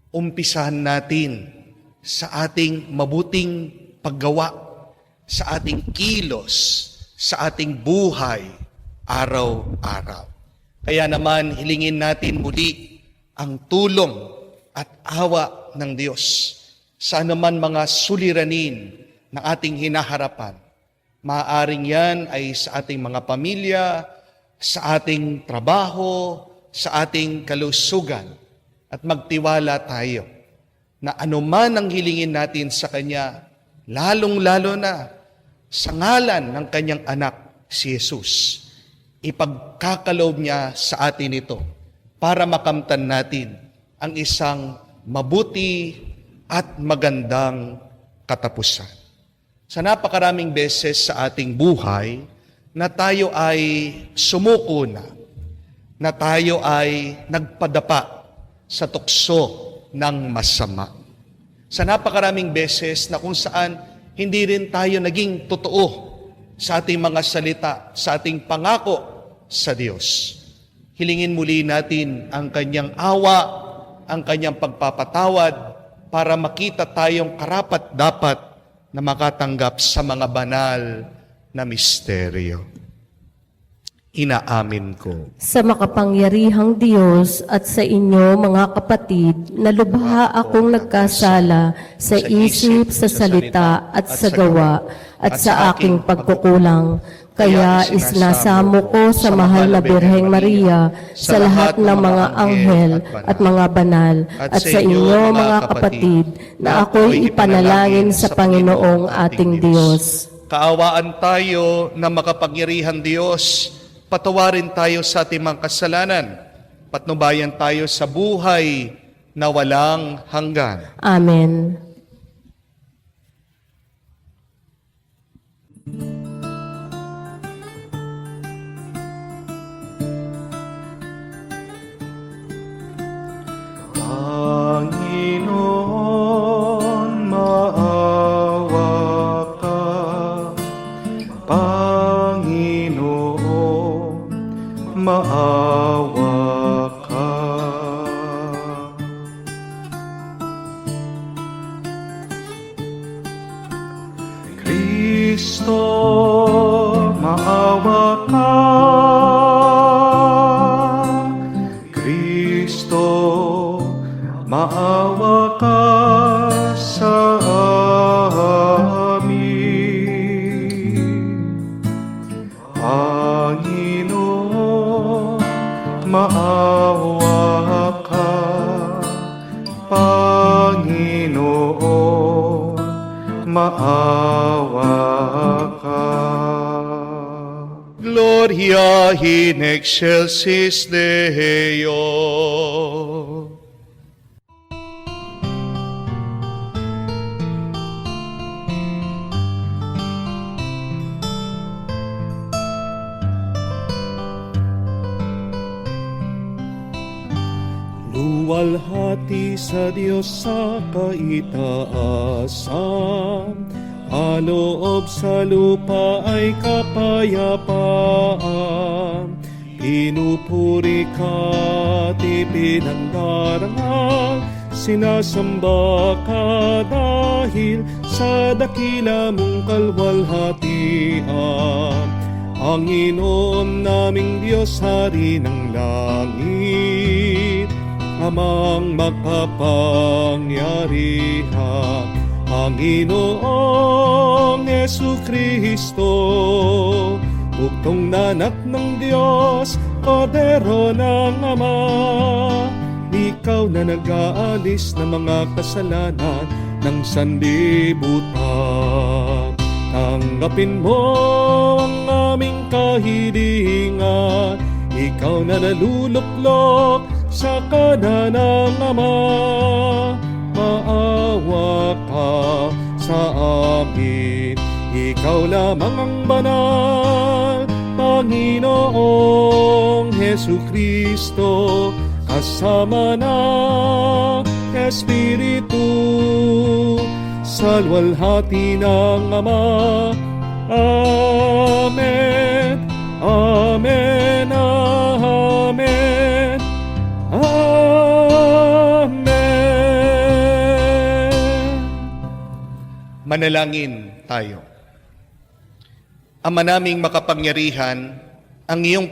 Umpisahan natin sa ating mabuting paggawa, sa ating kilos, sa ating buhay, araw-araw. Kaya naman, hilingin natin muli ang tulong at awa ng Diyos sa anuman mga suliranin ng ating hinaharapan. Maaaring yan ay sa ating mga pamilya, sa ating trabaho, sa ating kalusugan. At magtiwala tayo na anuman ang hilingin natin sa Kanya, lalong-lalo na sa ngalan ng Kanyang anak, si Jesus, ipagkakaloob niya sa atin ito para makamtan natin ang isang mabuti at magandang katapusan. Sa napakaraming beses sa ating buhay na tayo ay sumuko na tayo ay nagpadapa sa tukso ng masama. Sa napakaraming beses na kung saan hindi rin tayo naging totoo sa ating mga salita, sa ating pangako sa Diyos. Hilingin muli natin ang Kanyang awa, ang Kanyang pagpapatawad, para makita tayong karapat-dapat na makatanggap sa mga banal na misteryo. Inaamin ko. Sa makapangyarihang Diyos at sa inyo mga kapatid, na lubha akong nagkasala sa isip, sa salita at sa gawa at sa aking pagkukulang. Kaya isnasamo ko sa mahal na Birheng Maria, sa lahat ng mga anghel at mga banal, at sa inyo mga kapatid, na ako'y ipanalangin sa Panginoong ating Diyos. Kaawaan tayo na makapangyarihan Diyos, patawarin tayo sa ating mga kasalanan, patnubayan tayo sa buhay na walang hanggan. Amen. Panginoon, maawa ka. Panginoon, maawa ka. Kristo, maawa ka. Kristo, maawa ka sa amin. Panginoon, maawa ka. Panginoon, maawa ka. Gloria in excelsis Deo. Luwalhati sa Diyos sa kaitaasan, aloob sa lupa ay kapayapaan. Pinupuri ka at ipinangdarangal, sinasamba ka dahil sa dakila mong kalwalhatian. Panginoon naming Diyos, Hari ng langit, Amang makapangyarihan, Panginoong Jesucristo, buktong na anak ng Diyos, Kordero ng Ama. Ikaw na nag-aalis ng mga kasalanan ng sanlibutan. Tanggapin mo ang aming kahilingan, ikaw na naluluklok sa kanan ng Ama. Maawa ka sa amin, ikaw lamang ang banal, Panginoong Jesucristo, kasama ng Espiritu, sa luwalhati ng Ama. Amen, amen, amen. Amen. Manalangin tayo. Ama naming makapangyarihan, ang iyong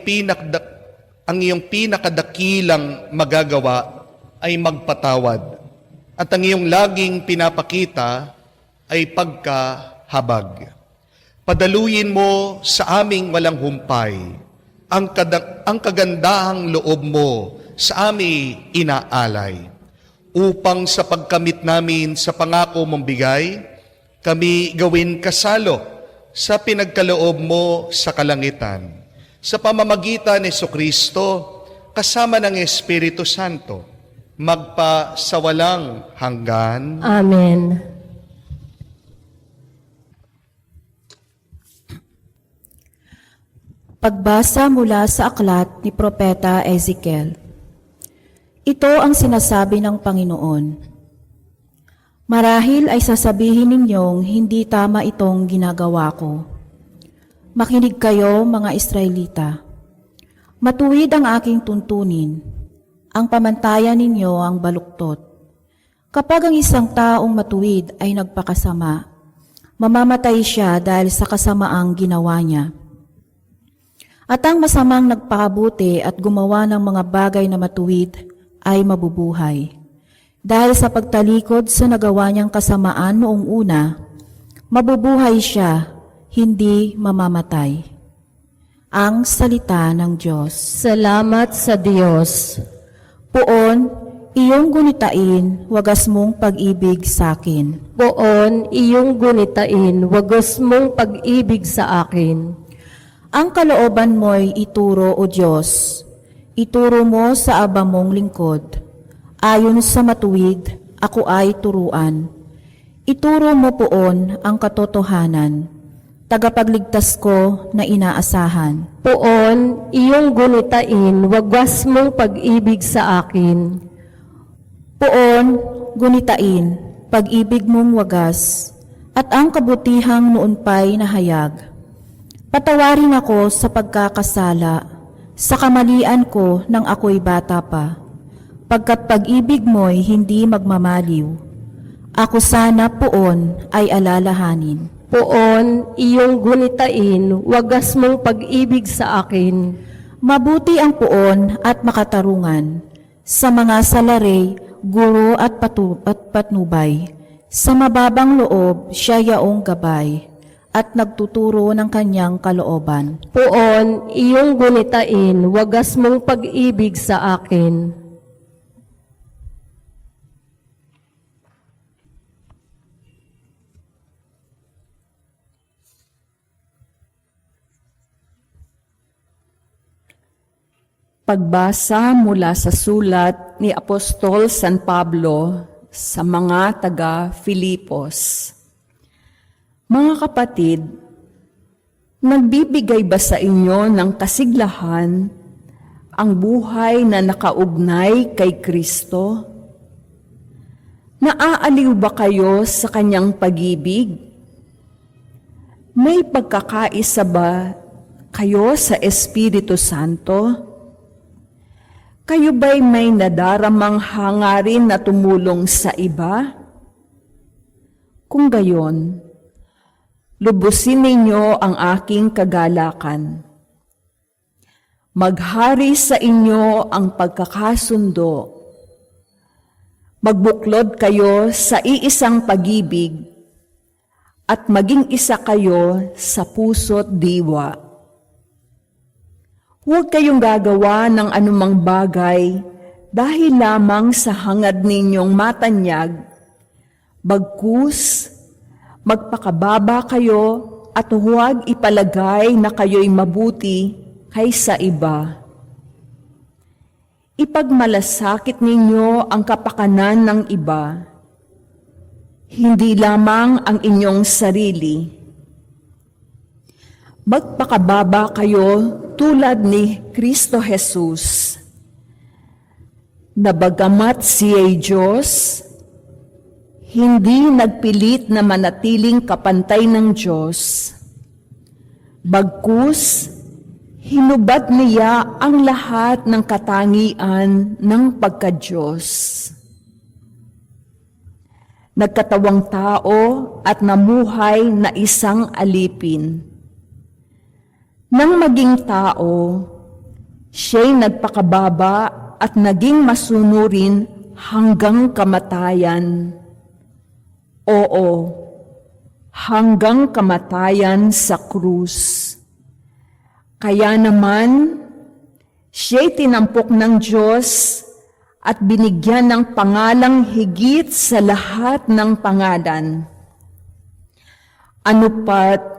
pinakadakilang magagawa ay magpatawad, at ang iyong laging pinapakita ay pagkahabag. Padaluyin mo sa aming walang humpay ang kagandahang loob mo sa aming inaalay, upang sa pagkamit namin sa pangako mong bigay, kami gawin kasalo sa pinagkaloob mo sa kalangitan, sa pamamagitan ni Jesucristo, kasama ng Espiritu Santo, magpasawalang hanggan. Amen. Pagbasa mula sa aklat ni Propeta Ezekiel. Ito ang sinasabi ng Panginoon. Marahil ay sasabihin ninyong hindi tama itong ginagawa ko. Makinig kayo, mga Israelita. Matuwid ang aking tuntunin. Ang pamantayan ninyo ang baluktot. Kapag ang isang taong matuwid ay nagpakasama, mamamatay siya dahil sa kasamaang ginawa niya. At ang masamang nagpakabuti at gumawa ng mga bagay na matuwid ay mabubuhay. Dahil sa pagtalikod sa nagawa niyang kasamaan noong una, mabubuhay siya, hindi mamamatay. Ang salita ng Diyos. Salamat sa Diyos. Poon, iyong gunitain, wagas mong pag-ibig sa akin. Poon, iyong gunitain, wagas mong pag-ibig sa akin. Ang kalooban mo'y ituro, O Diyos. Ituro mo sa aba mong lingkod. Ayon sa matuwid, ako ay turuan. Ituro mo poon ang katotohanan. Tagapagligtas ko na inaasahan. Poon, iyong gunitain, wagas mong pag-ibig sa akin. Poon, gunitain, pag-ibig mong wagas, at ang kabutihang noon pa'y nahayag. Patawarin ako sa pagkakasala, sa kamalian ko nang ako'y bata pa, pagkat pag-ibig mo'y hindi magmamaliw. Ako sana poon ay alalahanin. Poon, iyong gunitain, wagas mong pag-ibig sa akin. Mabuti ang poon at makatarungan, sa mga salari, guro at patnubay. Sa mababang loob, siya yaong gabay, at nagtuturo ng kanyang kalooban. Poon, iyong gunitain, wagas mong pag-ibig sa akin. Pagbasa mula sa sulat ni Apostol San Pablo sa mga taga-Filipos. Mga kapatid, nagbibigay ba sa inyo ng kasiglahan ang buhay na nakaugnay kay Kristo? Naaaliw ba kayo sa kanyang pag-ibig? May pagkakaisa ba kayo sa Espiritu Santo? Kayo ba'y may nadaramang hangarin na tumulong sa iba? Kung gayon, lubusin ninyo ang aking kagalakan. Maghari sa inyo ang pagkakasundo. Magbuklod kayo sa iisang pag-ibig at maging isa kayo sa puso't diwa. Huwag kayong gagawa ng anumang bagay dahil lamang sa hangad ninyong matanyag. Bagkus, magpakababa kayo at huwag ipalagay na kayo'y mabuti kaysa iba. Ipagmalasakit ninyo ang kapakanan ng iba, hindi lamang ang inyong sarili. Magpakababa kayo tulad ni Kristo Jesus, na bagamat siya'y Diyos, hindi nagpilit na manatiling kapantay ng Diyos. Bagkus, hinubad niya ang lahat ng katangian ng pagka-Diyos. Nagkatawang tao at namuhay na isang alipin. Nang maging tao, siya'y nagpakababa at naging masunurin hanggang kamatayan. Oo, hanggang kamatayan sa krus. Kaya naman, siya'y tinampok ng Diyos at binigyan ng pangalang higit sa lahat ng pangalan. Ano pat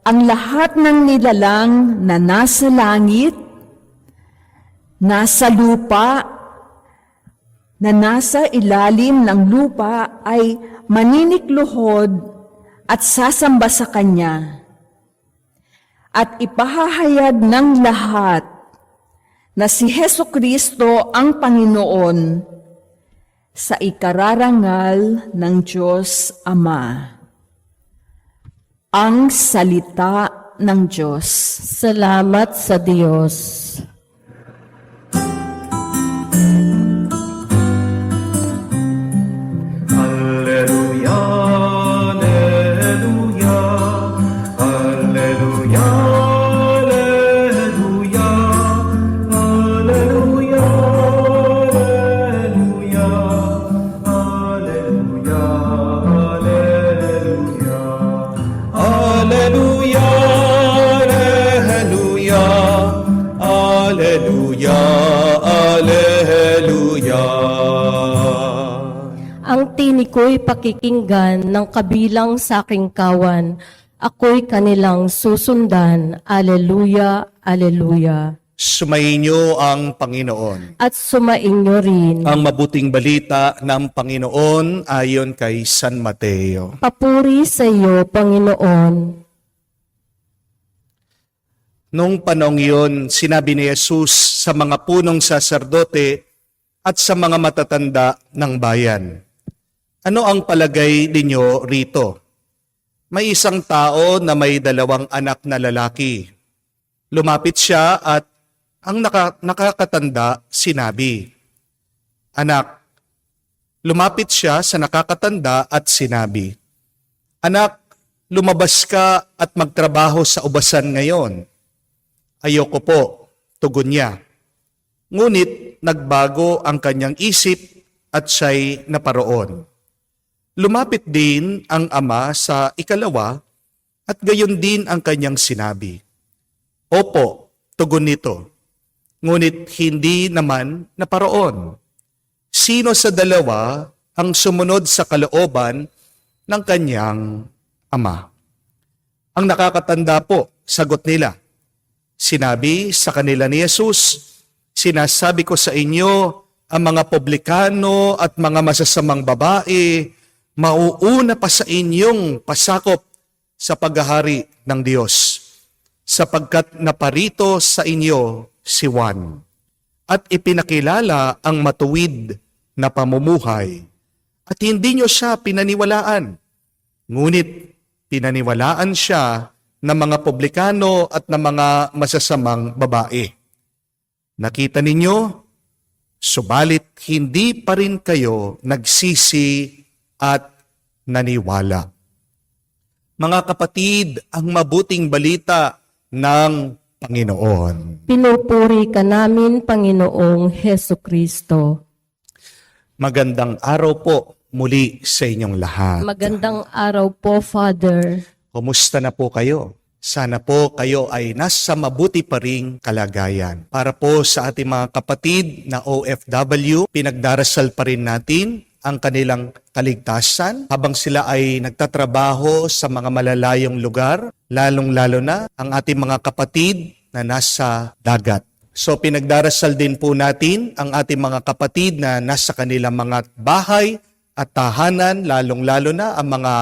ang lahat ng nilalang na nasa langit, nasa lupa, na nasa ilalim ng lupa ay maninikluhod at sasamba sa Kanya. At ipahahayag ng lahat na si Hesukristo ang Panginoon sa ikararangal ng Diyos Ama. Ang salita ng Diyos. Salamat sa Diyos. Alleluia, alleluia, alleluia, alleluia, alleluia, alleluia, alleluia, alleluia, alleluia, alleluia, alleluia. Ang tinig ko'y pakikinggan ng kabilang sa aking kawan. Ako'y kanilang susundan. Aleluya, aleluya. Sumayin niyo ang Panginoon. At sumainyo rin. Ang mabuting balita ng Panginoon ayon kay San Mateo. Papuri sa iyo, Panginoon. Noong panahong iyon, sinabi ni Jesus sa mga punong saserdote at sa mga matatanda ng bayan, "Ano ang palagay ninyo rito? May isang tao na may 2 anak na lalaki. Lumapit siya at ang nakakatanda sinabi, Anak, lumapit siya sa nakakatanda at sinabi, Anak, lumabas ka at magtrabaho sa ubasan ngayon. Ayoko po, tugon niya. Ngunit nagbago ang kanyang isip at siya'y naparoon. Lumapit din ang ama sa ikalawa at gayon din ang kanyang sinabi. Opo, tugon nito. Ngunit hindi naman naparoon. Sino sa dalawa ang sumunod sa kalooban ng kanyang ama? Ang nakakatanda po, sagot nila. Sinabi sa kanila ni Jesus, Sinasabi ko sa inyo, ang mga publikano at mga masasamang babae, mauuna pa sa inyong pasakop sa paghahari ng Diyos, sapagkat naparito sa inyo si Juan, at ipinakilala ang matuwid na pamumuhay, at hindi niyo siya pinaniwalaan, ngunit pinaniwalaan siya ng mga publikano at ng mga masasamang babae. Nakita ninyo, subalit hindi pa rin kayo nagsisi at naniwala. Mga kapatid, ang mabuting balita ng Panginoon. Pinupuri ka namin, Panginoong Hesukristo. Magandang araw po muli sa inyong lahat. Magandang araw po, Father. Kumusta na po kayo? Sana po kayo ay nasa mabuti pa ring kalagayan. Para po sa ating mga kapatid na OFW, pinagdarasal pa rin natin ang kanilang kaligtasan habang sila ay nagtatrabaho sa mga malalayong lugar, lalong-lalo na ang ating mga kapatid na nasa dagat. So pinagdarasal din po natin ang ating mga kapatid na nasa kanilang mga bahay at tahanan, lalong-lalo na ang mga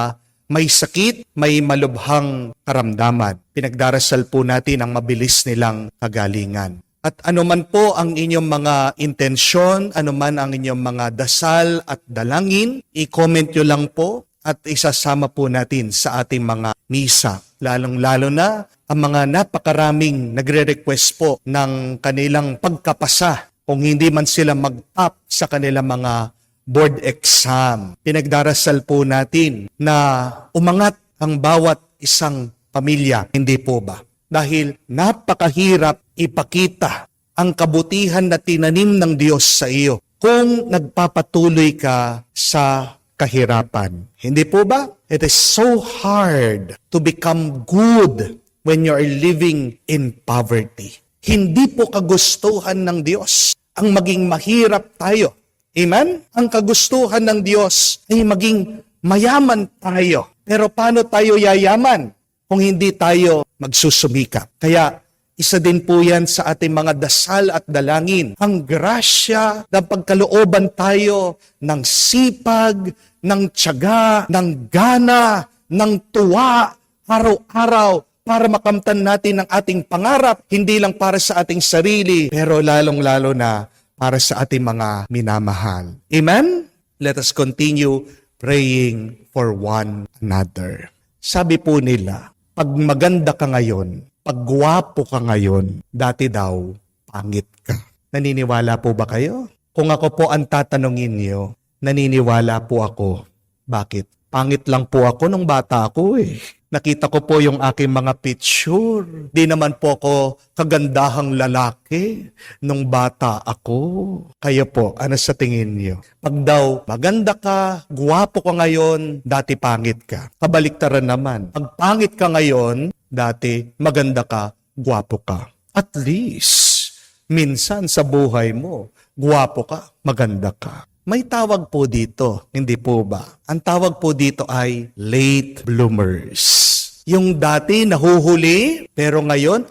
may sakit, may malubhang karamdaman. Pinagdarasal po natin ang mabilis nilang kagalingan. At anuman po ang inyong mga intensyon, anuman ang inyong mga dasal at dalangin, i-comment nyo lang po at isasama po natin sa ating mga misa. Lalong-lalo na ang mga napakaraming nagre-request po ng kanilang pagkapasa kung hindi man sila mag-top sa kanilang mga board exam. Pinagdarasal po natin na umangat ang bawat isang pamilya. Hindi po ba? Dahil napakahirap ipakita ang kabutihan na tinanim ng Diyos sa iyo kung nagpapatuloy ka sa kahirapan. Hindi po ba? It is so hard to become good when you are living in poverty. Hindi po kagustuhan ng Diyos ang maging mahirap tayo. Amen? Ang kagustuhan ng Diyos ay maging mayaman tayo. Pero paano tayo yayaman kung hindi tayo magsusumikap? Kaya Isa din po yan sa ating mga dasal at dalangin. Ang grasya ng pagkalooban tayo ng sipag, ng tiyaga, ng gana, ng tuwa, araw-araw para makamtan natin ang ating pangarap, hindi lang para sa ating sarili, pero lalong-lalo na para sa ating mga minamahal. Amen? Let us continue praying for one another. Sabi po nila, pag maganda ka ngayon, pag gwapo ka ngayon, dati daw, pangit ka. Naniniwala po ba kayo? Kung ako po ang tatanungin niyo, naniniwala po ako. Bakit? Pangit lang po ako nung bata ako eh. Nakita ko po yung aking mga picture. Di naman po ako kagandahang lalaki nung bata ako. Kayo po, ano sa tingin niyo? Pag daw maganda ka, guwapo ka ngayon, dati pangit ka. Kabaliktaran naman. Pag pangit ka ngayon, dati maganda ka, guwapo ka. At least, minsan sa buhay mo, guwapo ka, maganda ka. May tawag po dito, hindi po ba? Ang tawag po dito ay late bloomers. Yung dati nahuhuli, pero ngayon,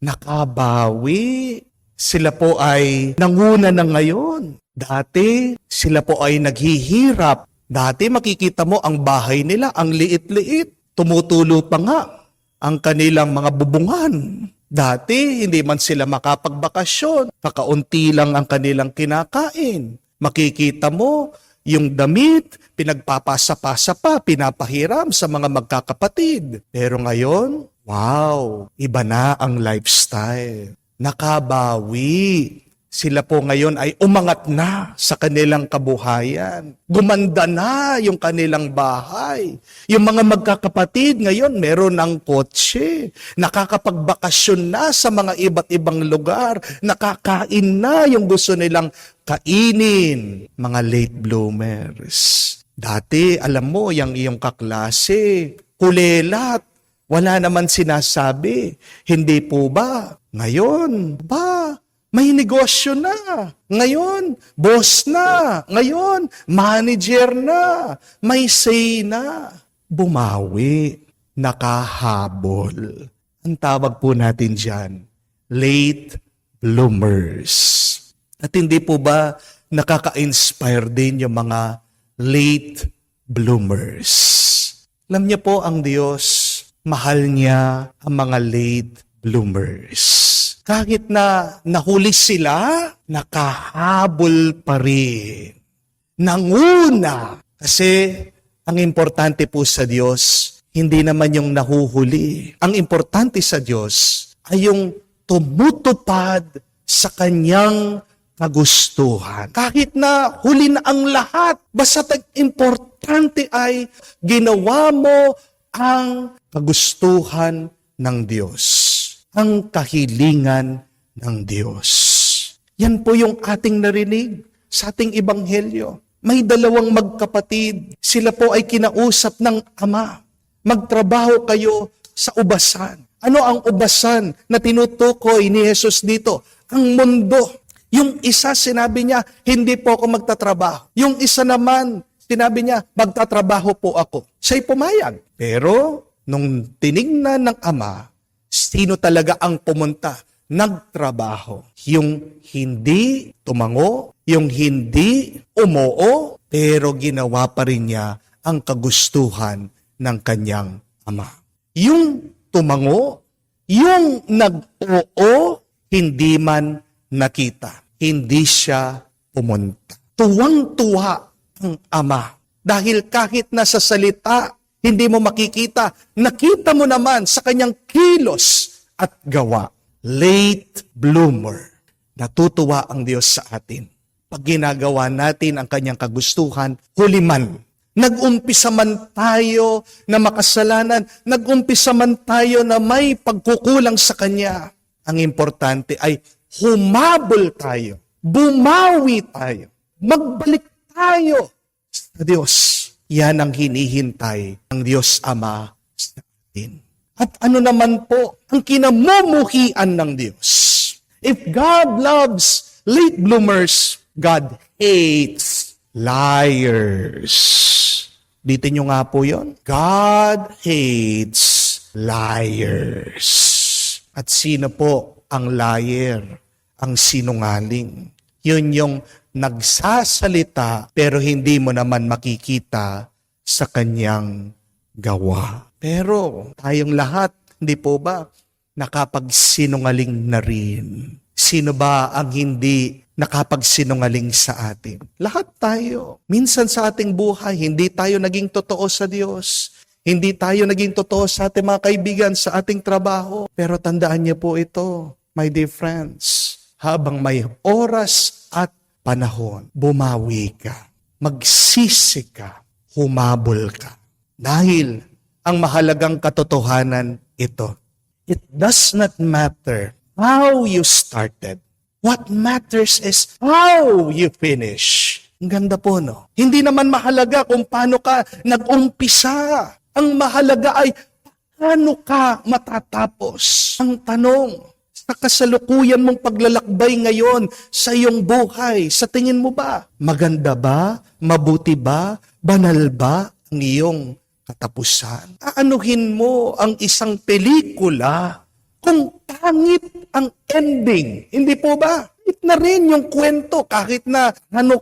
nakabawi. Sila po ay nanguna na ngayon. Dati, sila po ay naghihirap. Dati makikita mo ang bahay nila, ang liit-liit. Tumutulo pa nga ang kanilang mga bubungan. Dati, hindi man sila makapagbakasyon. Kakaunti lang ang kanilang kinakain. Makikita mo yung damit, pinagpapasa-pasa pa, pinapahiram sa mga magkakapatid. Pero ngayon, wow, iba na ang lifestyle. Nakabawi. Sila po ngayon ay umangat na sa kanilang kabuhayan. Gumanda na yung kanilang bahay. Yung mga magkakapatid ngayon meron ng kotse. Nakakapagbakasyon na sa mga iba't ibang lugar. Nakakain na yung gusto nilang kainin. Mga late bloomers. Dati, alam mo, yung iyong kaklase, kulelat. Wala naman sinasabi. Hindi po ba? Ngayon, may negosyo na. Ngayon, boss na. Ngayon, manager na. May say na. Bumawi. Nakahabol. Ang tawag po natin dyan, late bloomers. At hindi po ba nakaka-inspire din yung mga late bloomers? Alam niyo po ang Diyos, mahal niya ang mga late bloomers. Kahit na nahuli sila, nakahabol pa rin. Nanguna. Kasi ang importante po sa Diyos, hindi naman yung nahuhuli. Ang importante sa Diyos ay yung tumutupad sa kanyang kagustuhan. Kahit na huli na ang lahat, basta importante ay ginawa mo ang kagustuhan ng Diyos. Ang kahilingan ng Diyos. Yan po yung ating narinig sa ating ebanghelyo. May dalawang magkapatid. Sila po ay kinausap ng Ama. Magtrabaho kayo sa ubasan. Ano ang ubasan na tinutukoy ni Jesus dito? Ang mundo. Yung isa sinabi niya, hindi po ako magtatrabaho. Yung isa naman, sinabi niya, magtatrabaho po ako. Siya'y pumayag. Pero, nung tinignan ng Ama, sino talaga ang pumunta? Nagtrabaho. Yung hindi tumango, yung hindi umoo, pero ginawa pa rin niya ang kagustuhan ng kanyang Ama. Yung tumango, yung nag-oo, hindi man nakita. Hindi siya pumunta. Tuwang-tuwa ang Ama. Dahil kahit nasa salita, hindi mo makikita, nakita mo naman sa kanyang kilos at gawa. Late bloomer. Natutuwa ang Diyos sa atin. Pag ginagawa natin ang kanyang kagustuhan, huli man. Nag-umpisa man tayo na makasalanan, nag-umpisa man tayo na may pagkukulang sa kanya. Ang importante ay humabol tayo, bumawi tayo, magbalik tayo sa Diyos. Yan ang hinihintay ng Diyos Ama sa atin. At ano naman po ang kinamumuhian ng Diyos? If God loves late bloomers, God hates liars. Dito nyo nga po yon. God hates liars. At sino po ang liar, ang sinungaling? Yun yung nagsasalita pero hindi mo naman makikita sa kanyang gawa. Pero tayong lahat, hindi po ba, nakapagsinungaling na rin? Sino ba ang hindi nakapagsinungaling sa atin? Lahat tayo. Minsan sa ating buhay, hindi tayo naging totoo sa Diyos. Hindi tayo naging totoo sa ating mga kaibigan, sa ating trabaho. Pero tandaan niyo po ito, my dear friends, habang may oras at panahon, bumawi ka, magsisi ka, humabol ka. Dahil ang mahalagang katotohanan ito, it does not matter how you started. What matters is how you finish. Ang ganda po, no? Hindi naman mahalaga kung paano ka nag-umpisa. Ang mahalaga ay paano ka matatapos. Ang tanong, sa kasalukuyan mong paglalakbay ngayon sa iyong buhay, sa tingin mo ba? Maganda ba? Mabuti ba? Banal ba ang iyong katapusan? Aanuhin mo ang isang pelikula kung pangit ang ending. Hindi po ba? Kahit na rin yung kwento, kahit na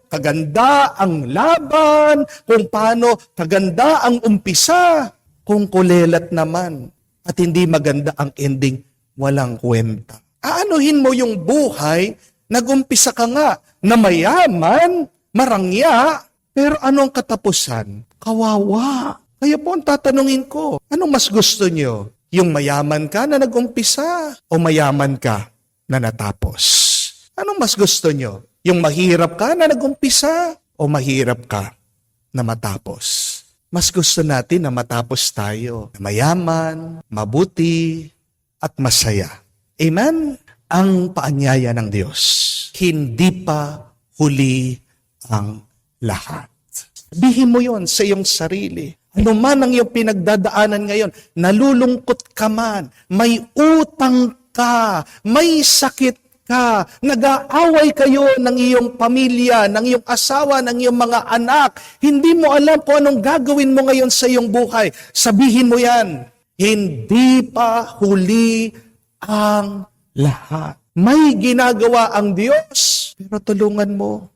kaganda ang laban, kung paano kaganda ang umpisa, kung kulelat naman at hindi maganda ang ending, walang kwenta. Aanuhin mo yung buhay, nag-umpisa ka nga na mayaman, marangya, pero anong katapusan? Kawawa. Kaya po ang tatanungin ko, anong mas gusto nyo? Yung mayaman ka na nag-umpisa o mayaman ka na natapos? Anong mas gusto nyo? Yung mahirap ka na nag-umpisa o mahirap ka na matapos? Mas gusto natin na matapos tayo. Mayaman, mabuti, at masaya. Amen? Ang paanyaya ng Diyos. Hindi pa huli ang lahat. Sabihin mo yon sa iyong sarili. Ano man ang iyong pinagdadaanan ngayon, nalulungkot ka man, may utang ka, may sakit ka, nag-aaway kayo ng iyong pamilya, ng iyong asawa, ng iyong mga anak, hindi mo alam kung anong gagawin mo ngayon sa iyong buhay. Sabihin mo yan, hindi pa huli ang lahat. May ginagawa ang Diyos, pero tulungan mo.